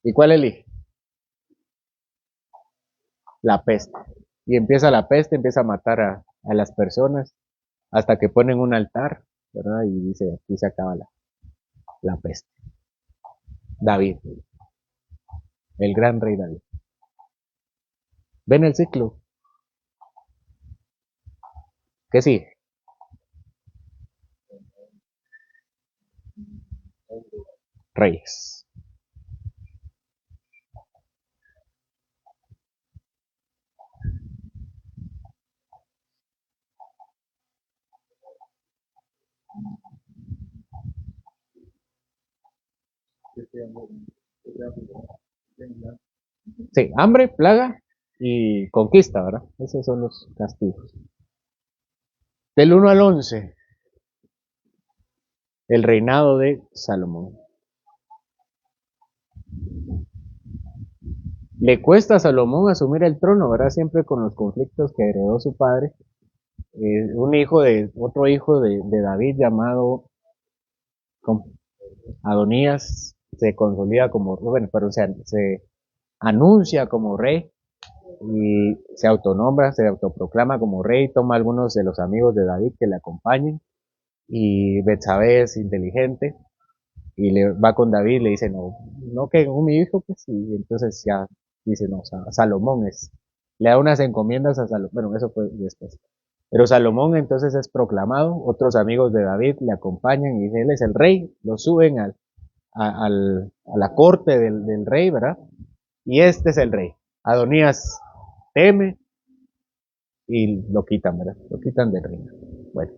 ¿Y cuál elige? La peste. Y empieza la peste, empieza a matar a las personas, hasta que ponen un altar, ¿verdad? Y dice, aquí se acaba la peste. David, el gran rey David. ¿Ven el ciclo? ¿Qué sigue? Reyes. Sí, hambre, plaga y conquista, ¿verdad? Esos son los castigos. Del 1 al 11, el reinado de Salomón. Le cuesta a Salomón asumir el trono, ¿verdad? Siempre con los conflictos que heredó su padre. Otro hijo de David llamado Adonías se consolida como, bueno, pero se anuncia como rey y se autonombra, se autoproclama como rey, toma algunos de los amigos de David que le acompañen y Betsabé es inteligente y le va con David y le dice, no, no que mi hijo, pues, y entonces ya dice, no, Salomón le da unas encomiendas a Salomón, bueno, eso fue después. Pero Salomón entonces es proclamado, otros amigos de David le acompañan y dicen, él es el rey, lo suben a la corte del rey, ¿verdad? Y este es el rey. Adonías teme y lo quitan, ¿verdad? Lo quitan del reino. Bueno,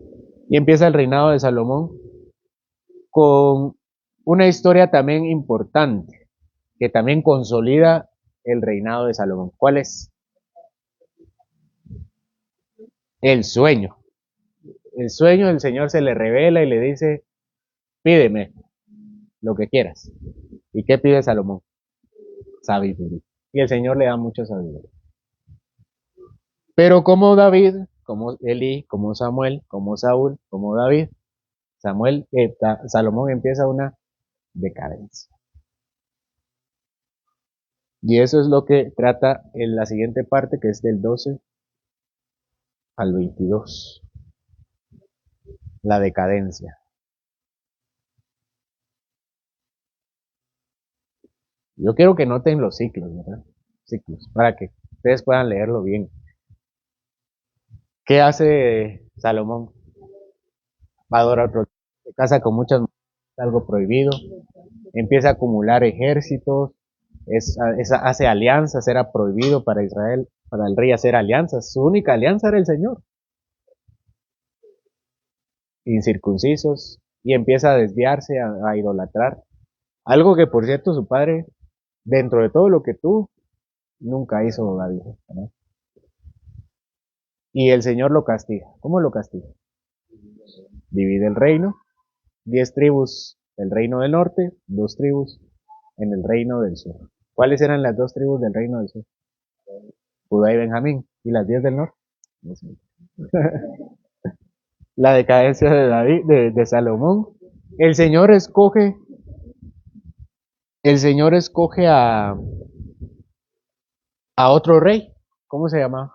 y empieza el reinado de Salomón con una historia también importante, que también consolida el reinado de Salomón. ¿Cuál es? El sueño. El sueño del Señor se le revela y le dice, pídeme lo que quieras. ¿Y qué pide Salomón? Sabiduría. Y el Señor le da mucha sabiduría. Pero como David, como Elí, como Samuel, como Saúl, como David, Salomón empieza una decadencia. Y eso es lo que trata en la siguiente parte, que es del 12 al 22. La decadencia. Yo quiero que noten los ciclos, ¿verdad? Ciclos, para que ustedes puedan leerlo bien. ¿Qué hace Salomón? Va a adorar, se casa con muchas mujeres, algo prohibido, empieza a acumular ejércitos, hace alianzas, era prohibido para Israel, para el rey hacer alianzas, su única alianza era el Señor, incircuncisos, y empieza a desviarse, a idolatrar, algo que por cierto su padre, dentro de todo lo que tuvo, nunca hizo David, ¿no? Y el Señor lo castiga. ¿Cómo lo castiga? Divide el reino, 10 tribus del reino del norte, 2 tribus en el reino del sur. ¿Cuáles eran las 2 tribus del reino del sur? Judá y Benjamín. ¿Y las 10 del norte? La decadencia de David, de Salomón. El Señor escoge, el Señor escoge a otro rey. ¿Cómo se llama?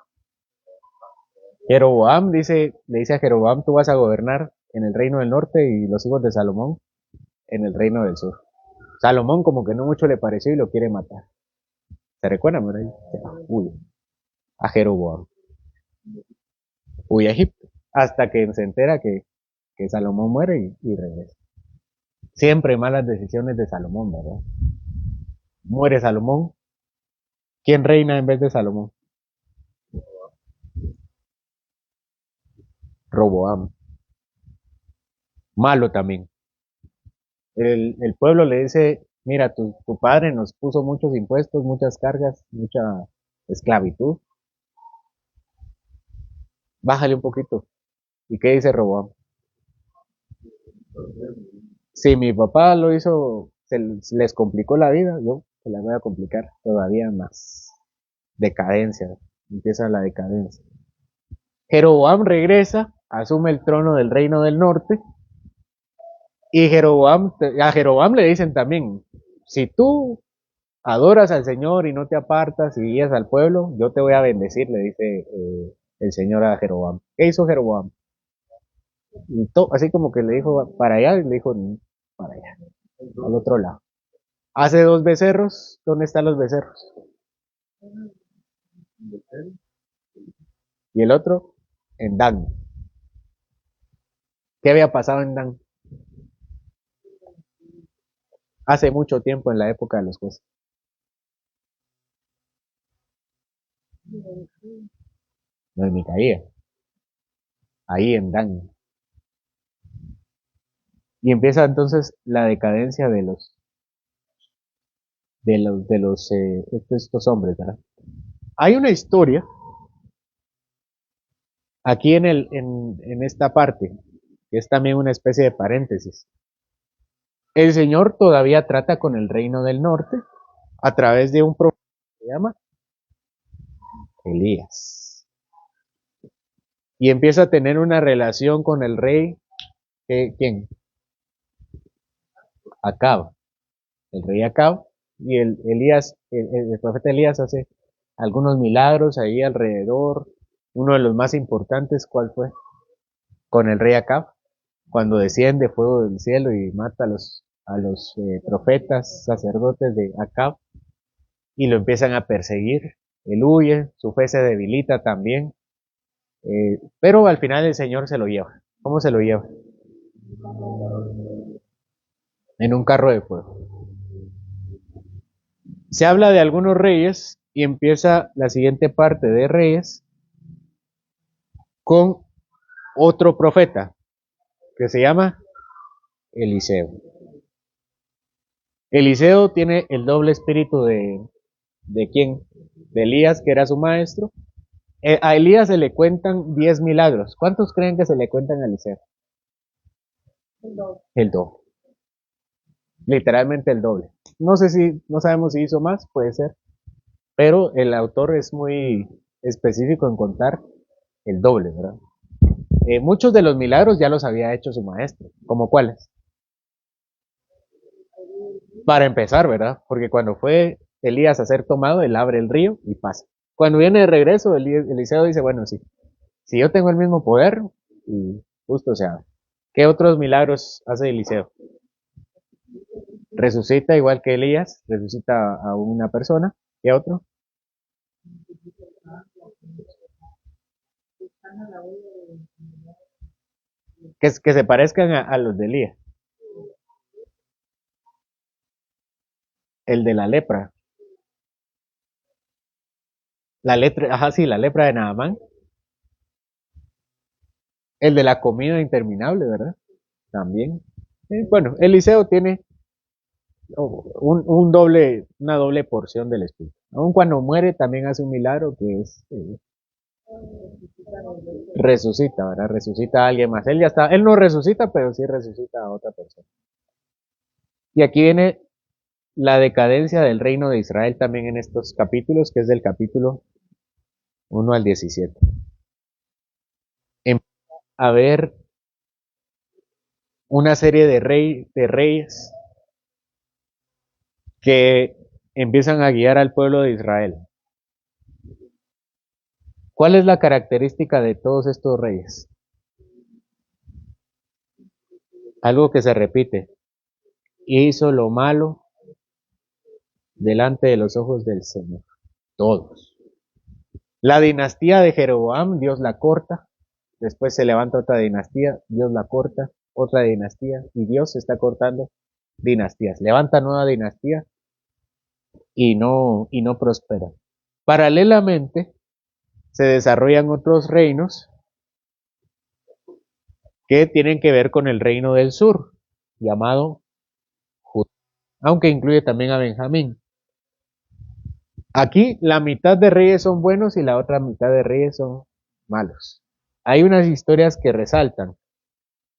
Jeroboam le dice a Jeroboam, tú vas a gobernar en el reino del norte y los hijos de Salomón en el reino del sur. Salomón como que no mucho le pareció y lo quiere matar. ¿Se recuerdan? Huye a Jeroboam. Huye a Egipto. Hasta que se entera que Salomón muere y regresa. Siempre malas decisiones de Salomón, ¿verdad? Muere Salomón. ¿Quién reina en vez de Salomón? Roboam. Malo también. El pueblo le dice, mira, tu padre nos puso muchos impuestos, muchas cargas, mucha esclavitud. Bájale un poquito. ¿Y qué dice Roboam? Si mi papá lo hizo, les complicó la vida, yo se la voy a complicar todavía más. Decadencia. Empieza la decadencia. Jeroboam regresa, asume el trono del reino del norte. Y a Jeroboam le dicen también, si tú adoras al Señor y no te apartas y guías al pueblo, yo te voy a bendecir, le dice el Señor a Jeroboam. ¿Qué hizo Jeroboam? Así como que le dijo para allá y le dijo para allá, al otro lado. Hace 2 becerros. ¿Dónde están los becerros? Y el otro en Dan. ¿Qué había pasado en Dan? Hace mucho tiempo, en la época de los jueces. No es Micaía. Ahí en Dan. Y empieza entonces la decadencia de estos hombres, ¿verdad? Hay una historia aquí en esta parte, que es también una especie de paréntesis. El Señor todavía trata con el reino del norte a través de un profeta que se llama Elías. Y empieza a tener una relación con el rey, ¿quién? Acab, el rey Acab, y el profeta Elías hace algunos milagros ahí alrededor. Uno de los más importantes, ¿cuál fue? Con el rey Acab, cuando desciende fuego del cielo y mata a los profetas, sacerdotes de Acab, y lo empiezan a perseguir. Él huye, su fe se debilita también, Pero al final el Señor se lo lleva. ¿Cómo se lo lleva? En un carro de fuego. Se habla de algunos reyes y empieza la siguiente parte de reyes con otro profeta que se llama Eliseo. Eliseo tiene el doble espíritu ¿de quién? De Elías, que era su maestro. A Elías se le cuentan 10 milagros. ¿Cuántos creen que se le cuentan a Eliseo? El doble. Literalmente el doble. No sé si, no sabemos si hizo más, puede ser. Pero el autor es muy específico en contar el doble, ¿verdad? Muchos de los milagros ya los había hecho su maestro. ¿Como cuáles? Para empezar, ¿verdad? Porque cuando fue Elías a ser tomado, él abre el río y pasa. Cuando viene de regreso, Eliseo dice, bueno, sí, si yo tengo el mismo poder, y justo se abre. ¿Qué otros milagros hace Eliseo? Resucita igual que Elías, resucita a una persona. ¿Qué otro? Que se parezcan a los de Elías. El de la lepra. La lepra, ajá, sí, la lepra de Naamán. El de la comida interminable, ¿verdad? También. Bueno, Eliseo tiene una doble porción del Espíritu. Aun cuando muere, también hace un milagro que es resucita, ¿verdad? Resucita a alguien más. Él ya está, él no resucita, pero sí resucita a otra persona. Y aquí viene la decadencia del reino de Israel también en estos capítulos, que es del capítulo 1 al 17. Empieza a haber una serie de reyes que empiezan a guiar al pueblo de Israel. ¿Cuál es la característica de todos estos reyes? Algo que se repite. Hizo lo malo delante de los ojos del Señor. Todos. La dinastía de Jeroboam, Dios la corta. Después se levanta otra dinastía, Dios la corta. Otra dinastía y Dios está cortando dinastías. Levanta nueva dinastía y no prospera. Paralelamente, se desarrollan otros reinos que tienen que ver con el reino del sur, llamado Judá, aunque incluye también a Benjamín. Aquí la mitad de reyes son buenos y la otra mitad de reyes son malos. Hay unas historias que resaltan.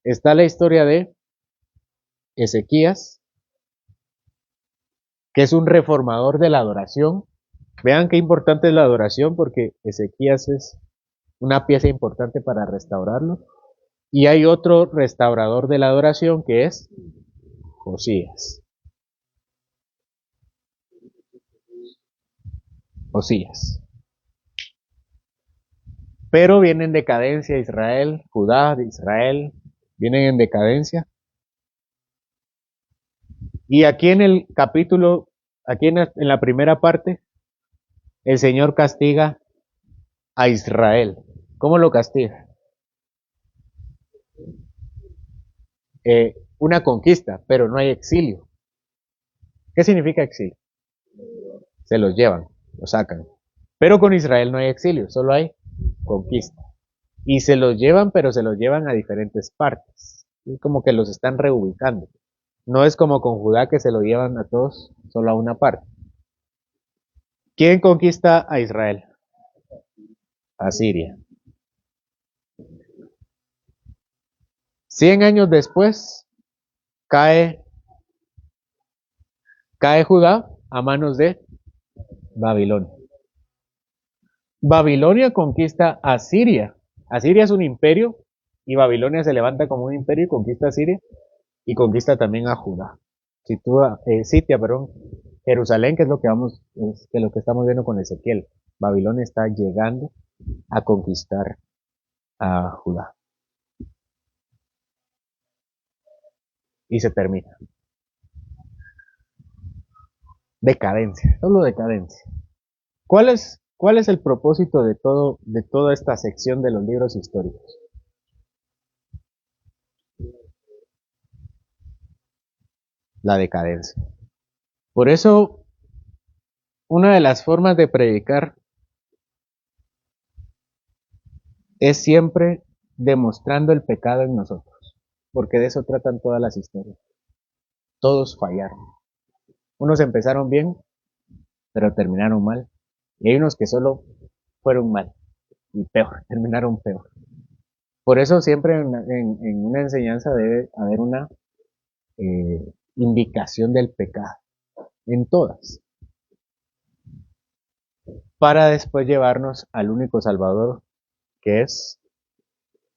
Está la historia de Ezequías, que es un reformador de la adoración. Vean qué importante es la adoración porque Ezequías es una pieza importante para restaurarlo. Y hay otro restaurador de la adoración que es Josías. Josías. Pero viene en decadencia Israel, Judá de Israel, vienen en decadencia. Y aquí en el capítulo, aquí en la primera parte, el Señor castiga a Israel. ¿Cómo lo castiga? Una conquista, pero no hay exilio. ¿Qué significa exilio? Se los llevan, los sacan. Pero con Israel no hay exilio, solo hay conquista. Y se los llevan, pero se los llevan a diferentes partes. Es como que los están reubicando. No es como con Judá que se lo llevan a todos solo a una parte. ¿Quién conquista a Israel? Asiria. 100 años después cae, cae Judá a manos de Babilonia. Babilonia conquista a Siria. Asiria es un imperio y Babilonia se levanta como un imperio y conquista a Siria y conquista también a Judá. Sitia, perdón, Jerusalén, que es lo que lo que estamos viendo con Ezequiel. Babilonia está llegando a conquistar a Judá. Y se termina. Decadencia, solo decadencia. ¿Cuál es el propósito de toda esta sección de los libros históricos? La decadencia. Por eso, una de las formas de predicar es siempre demostrando el pecado en nosotros, porque de eso tratan todas las historias. Todos fallaron. Unos empezaron bien, pero terminaron mal. Y hay unos que solo fueron mal y peor, terminaron peor. Por eso siempre en una enseñanza debe haber una indicación del pecado, en todas, para después llevarnos al único Salvador que es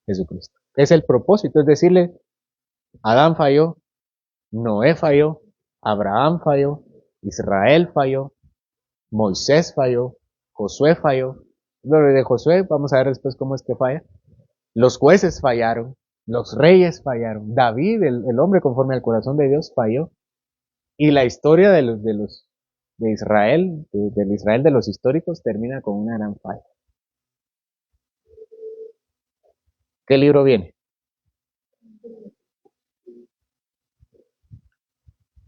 Jesucristo. Es el propósito, es decirle, Adán falló, Noé falló, Abraham falló, Israel falló, Moisés falló, Josué falló. Lo de Josué, vamos a ver después cómo es que falla. Los jueces fallaron, los reyes fallaron, David, el hombre conforme al corazón de Dios, falló. Y la historia de Israel, del Israel de los históricos, termina con una gran falla. ¿Qué libro viene?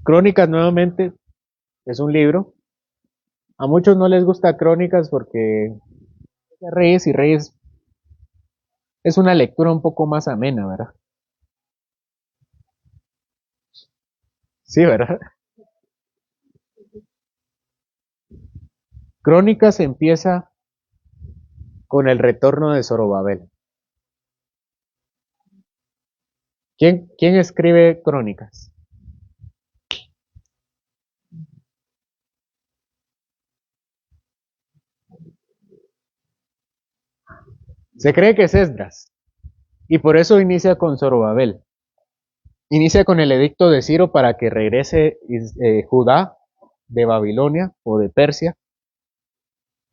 Crónicas nuevamente es un libro. A muchos no les gusta Crónicas porque Reyes y Reyes es una lectura un poco más amena, ¿verdad? Sí, ¿verdad? Crónicas empieza con el retorno de Zorobabel. ¿Quién escribe Crónicas? Se cree que es Esdras y por eso inicia con Zorobabel. Inicia con el edicto de Ciro para que regrese Judá de Babilonia o de Persia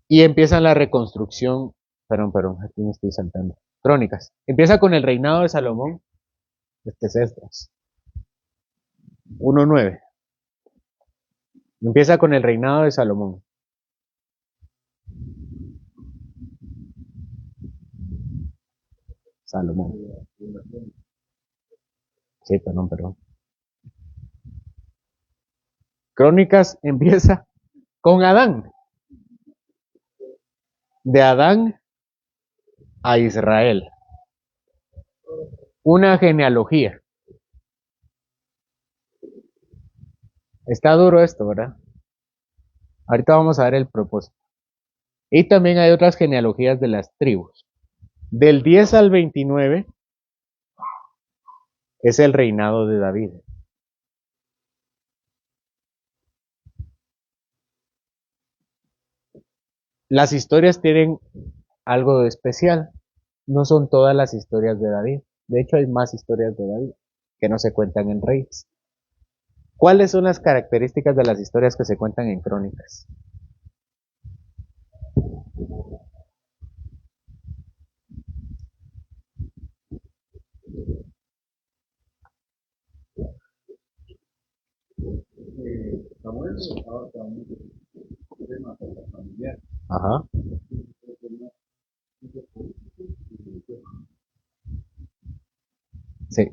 y empieza la reconstrucción. Perdón, aquí me estoy saltando. Crónicas. Empieza con el reinado de Salomón. Este es Esdras. 1:9. Empieza con el reinado de Salomón. Salomón. Sí, perdón. Crónicas empieza con Adán. De Adán a Israel. Una genealogía. Está duro esto, ¿verdad? Ahorita vamos a ver el propósito. Y también hay otras genealogías de las tribus. Del 10 al 29 es el reinado de David. Las historias tienen algo de especial. No son todas las historias de David. De hecho, hay más historias de David que no se cuentan en Reyes. ¿Cuáles son las características de las historias que se cuentan en Crónicas? Ajá. Sí.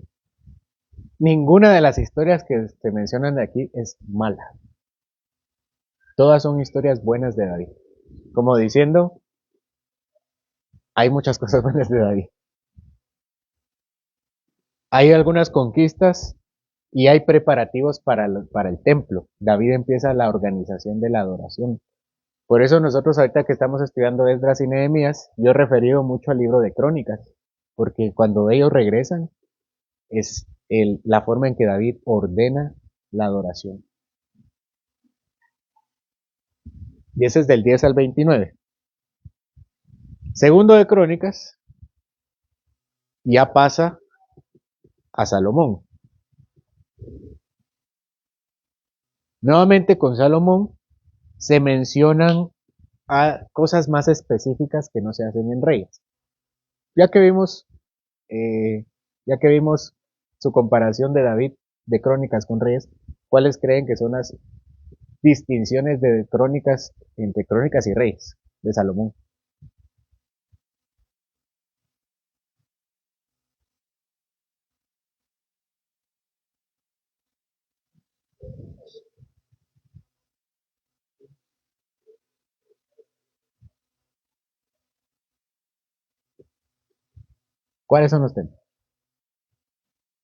Ninguna de las historias que se mencionan de aquí es mala. Todas son historias buenas de David. Como diciendo, hay muchas cosas buenas de David. Hay algunas conquistas y hay preparativos para el templo. David empieza la organización de la adoración. Por eso nosotros ahorita que estamos estudiando Esdras y Nehemías, yo he referido mucho al libro de Crónicas, porque cuando ellos regresan es la forma en que David ordena la adoración. Y ese es del 10 al 29. Segundo de Crónicas, ya pasa a Salomón. Nuevamente con Salomón se mencionan a cosas más específicas que no se hacen en Reyes. Ya que vimos, eh, ya que vimos su comparación de David de Crónicas con Reyes, ¿cuáles creen que son las distinciones de Crónicas entre Crónicas y Reyes? de Salomón. ¿Cuáles son los templos?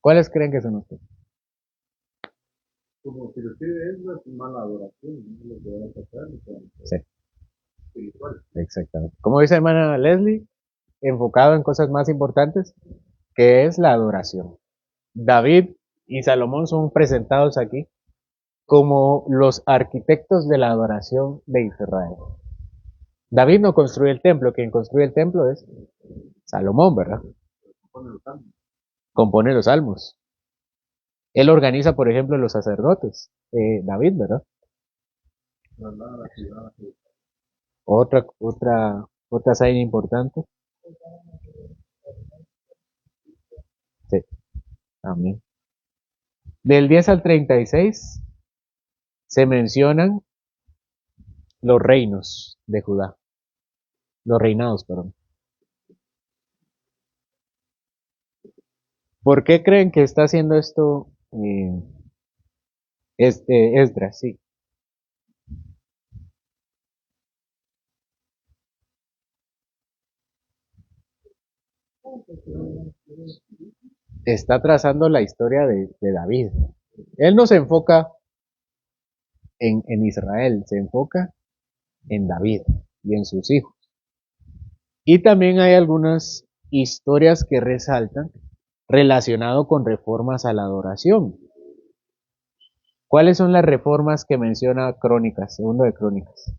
¿Cuáles creen que son los templos? Como si lo pide Esdras, es mala adoración, no lo que van a sacar, o sea, Sí, espiritual. exactamente. Como dice hermana Leslie, enfocado en cosas más importantes, que es la adoración. David y Salomón son presentados aquí como los arquitectos de la adoración de Israel. David no construye el templo, quien construye el templo es Salomón, ¿verdad? Pone los salmos, Compone los salmos. Él organiza, por ejemplo, los sacerdotes, David, ¿verdad? traslada la ciudad a su Otra hazaña importante. Sí, amén. Del 10 al 36 se mencionan los reinos de Judá, los reinados, perdón. ¿Por qué creen que está haciendo esto Esdras? Sí, está trazando la historia de David. Él no se enfoca en Israel, se enfoca en David y en sus hijos. Y también hay algunas historias que resaltan relacionado con reformas a la adoración. ¿Cuáles son las reformas que menciona Crónicas, segundo de Crónicas?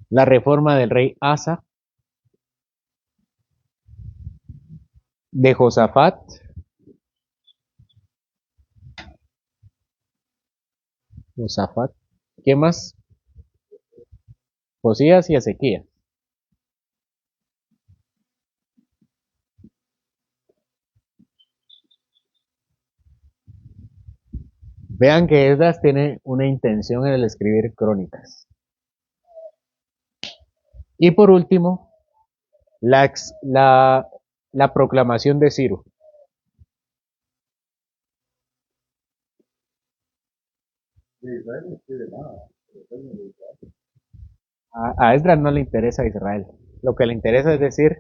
La reforma del rey Asa, de Josafat, Josafat, ¿qué más? Josías y Ezequías. Vean que Esdras tiene una intención en el escribir crónicas. Y por último, la, la, la proclamación de Ciro. de Israel, no pide nada. A Esdras no le interesa Israel. Lo que le interesa es decir,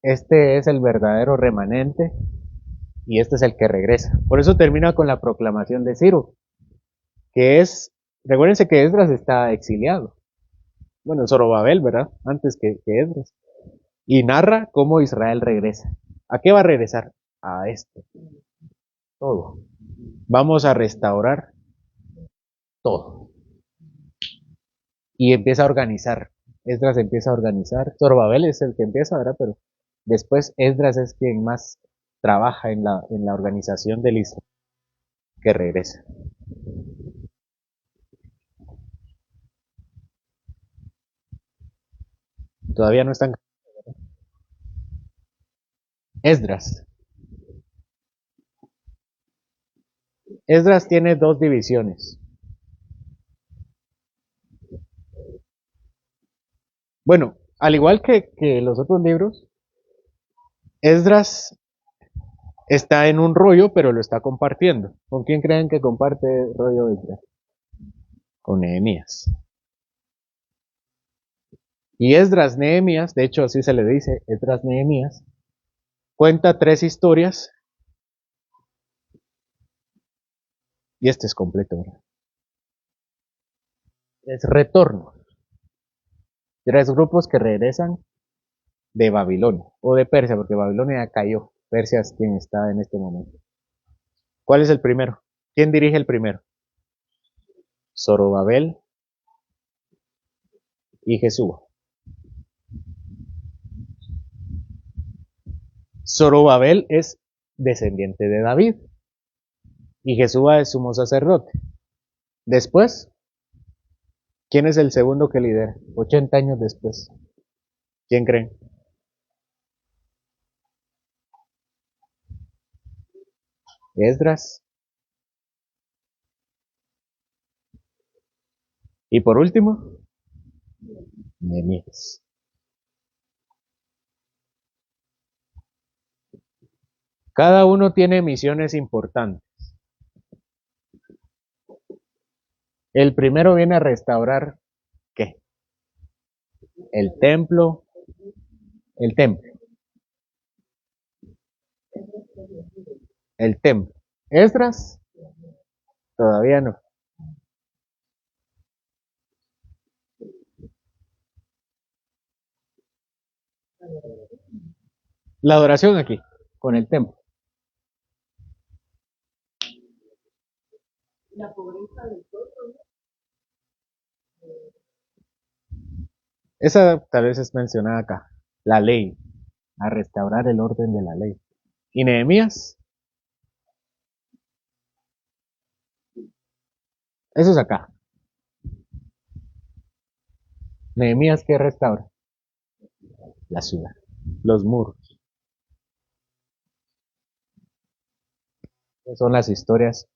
este es el verdadero remanente y este es el que regresa. Por eso termina con la proclamación de Ciro, que es, recuérdense que Esdras está exiliado. Bueno, Zorobabel, ¿verdad? Antes que Esdras. Y narra cómo Israel regresa. ¿A qué va a regresar? A esto, todo. Vamos a restaurar todo. Y empieza a organizar. Esdras empieza a organizar. Zorobabel es el que empieza, ¿verdad? Pero después Esdras es quien más trabaja en la organización del Israel que regresa. Todavía no están. Esdras. Esdras tiene dos divisiones. Bueno, al igual que los otros libros, Esdras está en un rollo, pero lo está compartiendo. ¿Con quién creen que comparte el rollo Esdras? Con Nehemías. Y Esdras Nehemías, de hecho así se le dice, Esdras Nehemías, cuenta tres historias y este es completo, ¿verdad? Es retorno. Tres grupos que regresan de Babilonia o de Persia, porque Babilonia ya cayó. Persia es quien está en este momento. ¿Cuál es el primero? ¿Quién dirige el primero? Zorobabel y Jesús. Zorobabel es descendiente de David y Jesús es sumo sacerdote. Después, ¿quién es el segundo que lidera? 80 años después. ¿Quién creen? Esdras. Y por último, Nehemías. Cada uno tiene misiones importantes. El primero viene a restaurar, ¿qué? El templo. El templo. El templo. Esdras, todavía no. La adoración aquí, con el templo. La pobreza del pueblo, Esa tal vez es mencionada acá. La ley, a restaurar el orden de la ley. ¿Y Nehemías? Eso es acá. Nehemías, ¿qué restaura? La ciudad, los muros. Esas son las historias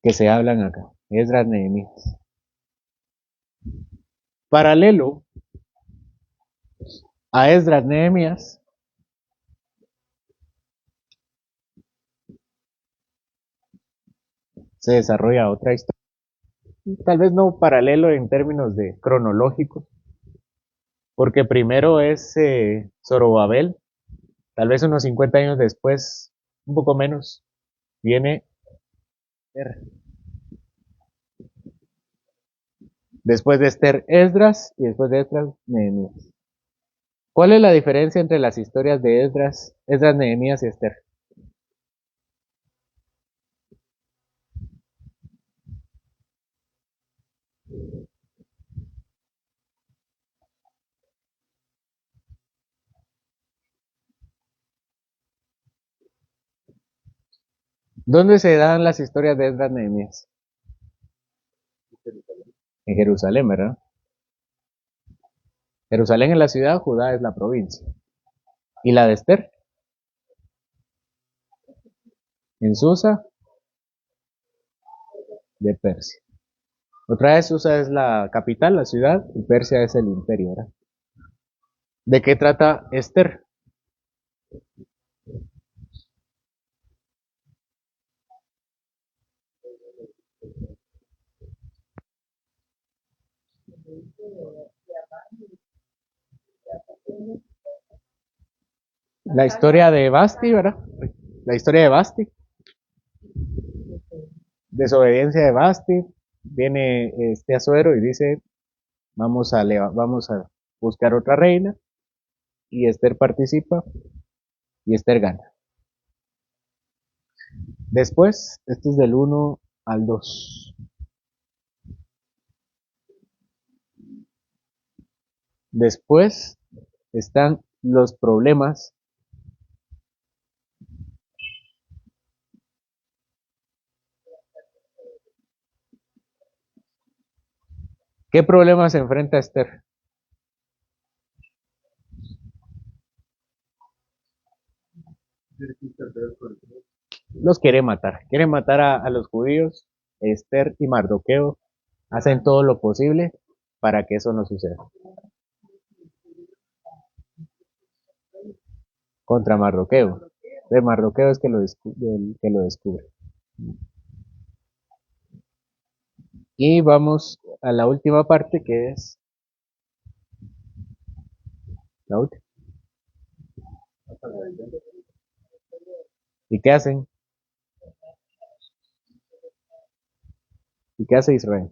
que se hablan acá. Esdras, Nehemías. Paralelo a Esdras, Nehemías, se desarrolla otra historia. Tal vez no paralelo en términos de cronológicos, porque primero es Zorobabel, tal vez unos 50 años después, un poco menos, viene Esther. Después de Esther, Esdras, y después de Esdras, Nehemías. ¿Cuál es la diferencia entre las historias de Esdras, Nehemías y Esther? ¿Dónde se dan las historias de Esdras, Nehemías? En Jerusalén, ¿verdad? Jerusalén es la ciudad, Judá es la provincia. ¿Y la de Esther? En Susa, de Persia. Otra vez Susa es la capital, la ciudad, y Persia es el imperio, ¿verdad? ¿De qué trata Esther? La historia de Basti, ¿verdad? La historia de Basti. Desobediencia de Basti. Viene este Asuero y dice, vamos a buscar otra reina. Y Esther participa y Esther gana. Después, esto es del 1 al 2. Después están los problemas ¿Qué problemas se enfrenta Esther? Los quiere matar. Quieren matar a los judíos. Esther y Mardoqueo hacen todo lo posible para que eso no suceda. Contra Mardoqueo. De Mardoqueo es que que lo descubre. Y vamos a la última parte que es la última. ¿Y qué hacen? ¿Y qué hace Israel?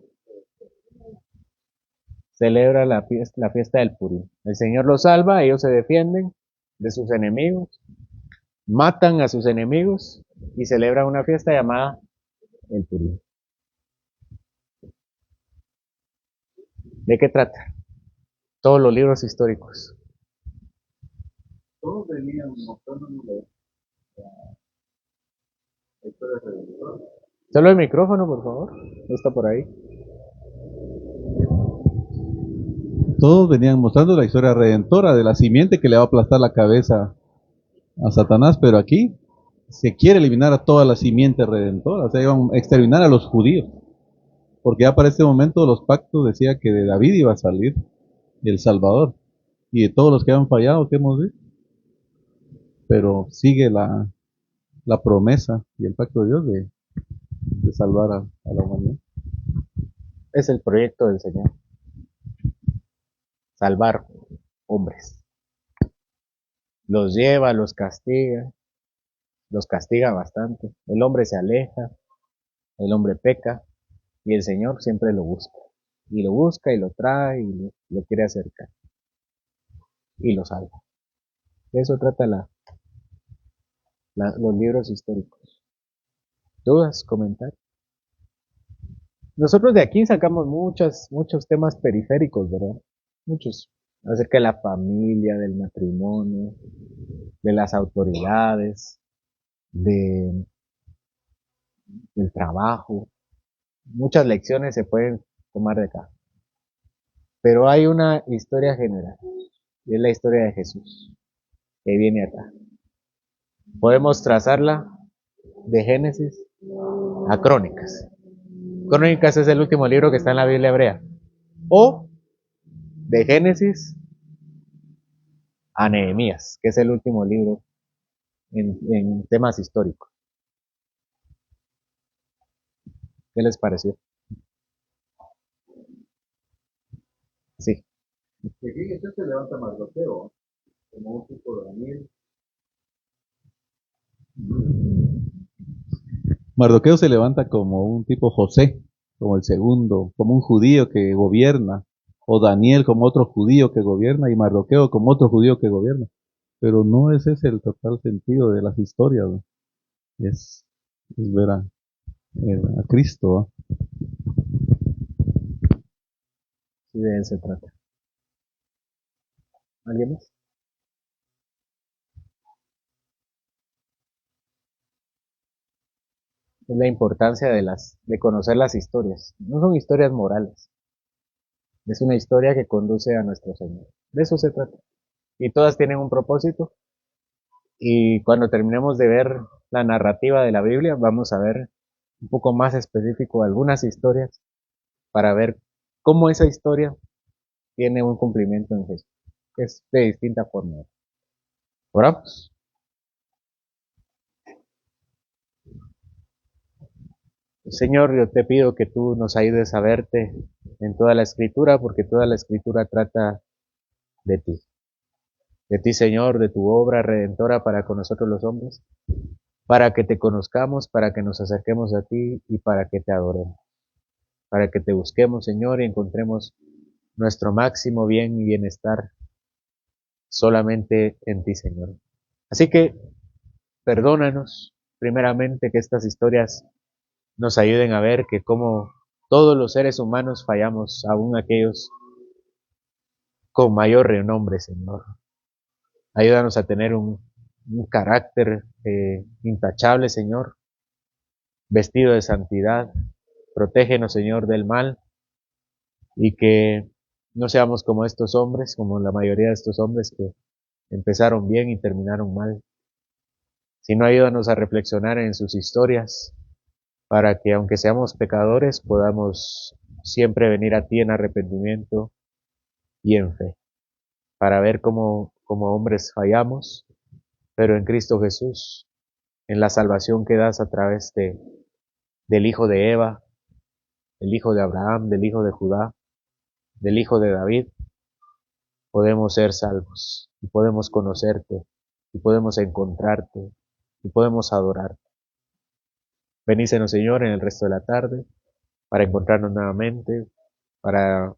Celebra la fiesta del Purim. El Señor los salva, ellos se defienden de sus enemigos, matan a sus enemigos y celebran una fiesta llamada el Purim. ¿De qué trata? Todos los libros históricos. Todos venían mostrándonos la historia de Redentor. Solo el micrófono, por favor. Está por ahí. Todos venían mostrando la historia redentora de la simiente que le va a aplastar la cabeza a Satanás, pero aquí se quiere eliminar a toda la simiente redentora, o sea, iban a exterminar a los judíos. Porque ya para este momento los pactos decía que de David iba a salir el Salvador. Y de todos los que han fallado, que hemos visto. Pero sigue la promesa y el pacto de Dios de salvar a la humanidad. Es el proyecto del Señor. Salvar hombres. Los lleva, los castiga bastante. El hombre se aleja, el hombre peca y el Señor siempre lo busca. Y lo busca y lo trae y lo quiere acercar. Y lo salva. De eso trata los libros históricos. ¿Dudas? ¿Comentarios? Nosotros de aquí sacamos muchos temas periféricos, ¿verdad? Muchos. Acerca de la familia, del matrimonio, de las autoridades, de, del trabajo. Muchas lecciones se pueden tomar de acá. Pero hay una historia general, y es la historia de Jesús, que viene acá. Podemos trazarla de Génesis a Crónicas. Crónicas es el último libro que está en la Biblia hebrea. O de Génesis a Nehemías, que es el último libro en temas históricos. ¿Qué les pareció? Sí. Que fíjese, se levanta Mardoqueo, como un tipo de Daniel. Mardoqueo se levanta como un tipo José, como el segundo, como un judío que gobierna, o Daniel como otro judío que gobierna, y Mardoqueo como otro judío que gobierna. Pero no ese es el total sentido de las historias, ¿no? Es ver a Cristo, ¿no? Sí, de él se trata. ¿Alguien más? Es la importancia de conocer las historias. No son historias morales. Es una historia que conduce a nuestro Señor. De eso se trata. Y todas tienen un propósito. Y cuando terminemos de ver la narrativa de la Biblia, vamos a ver un poco más específico algunas historias para ver cómo esa historia tiene un cumplimiento en Jesús. Es de distinta forma. Oramos. Señor, yo te pido que tú nos ayudes a verte en toda la escritura, porque toda la escritura trata de ti. De ti, Señor, de tu obra redentora para con nosotros los hombres, para que te conozcamos, para que nos acerquemos a ti y para que te adoremos. Para que te busquemos, Señor, y encontremos nuestro máximo bien y bienestar solamente en ti, Señor. Así que perdónanos, primeramente, que estas historias nos ayuden a ver que como todos los seres humanos fallamos, aún aquellos con mayor renombre, Señor. Ayúdanos a tener un carácter intachable, Señor, vestido de santidad. Protégenos, Señor, del mal y que no seamos como estos hombres, como la mayoría de estos hombres que empezaron bien y terminaron mal, sino ayúdanos a reflexionar en sus historias para que aunque seamos pecadores podamos siempre venir a ti en arrepentimiento y en fe, para ver cómo como hombres fallamos, pero en Cristo Jesús, en la salvación que das a través del hijo de Eva, del hijo de Abraham, del hijo de Judá, del hijo de David, podemos ser salvos y podemos conocerte y podemos encontrarte y podemos adorarte. Benícenos, Señor, en el resto de la tarde para encontrarnos nuevamente, para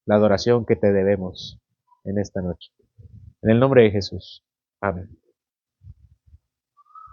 la adoración que te debemos en esta noche. En el nombre de Jesús. Amén.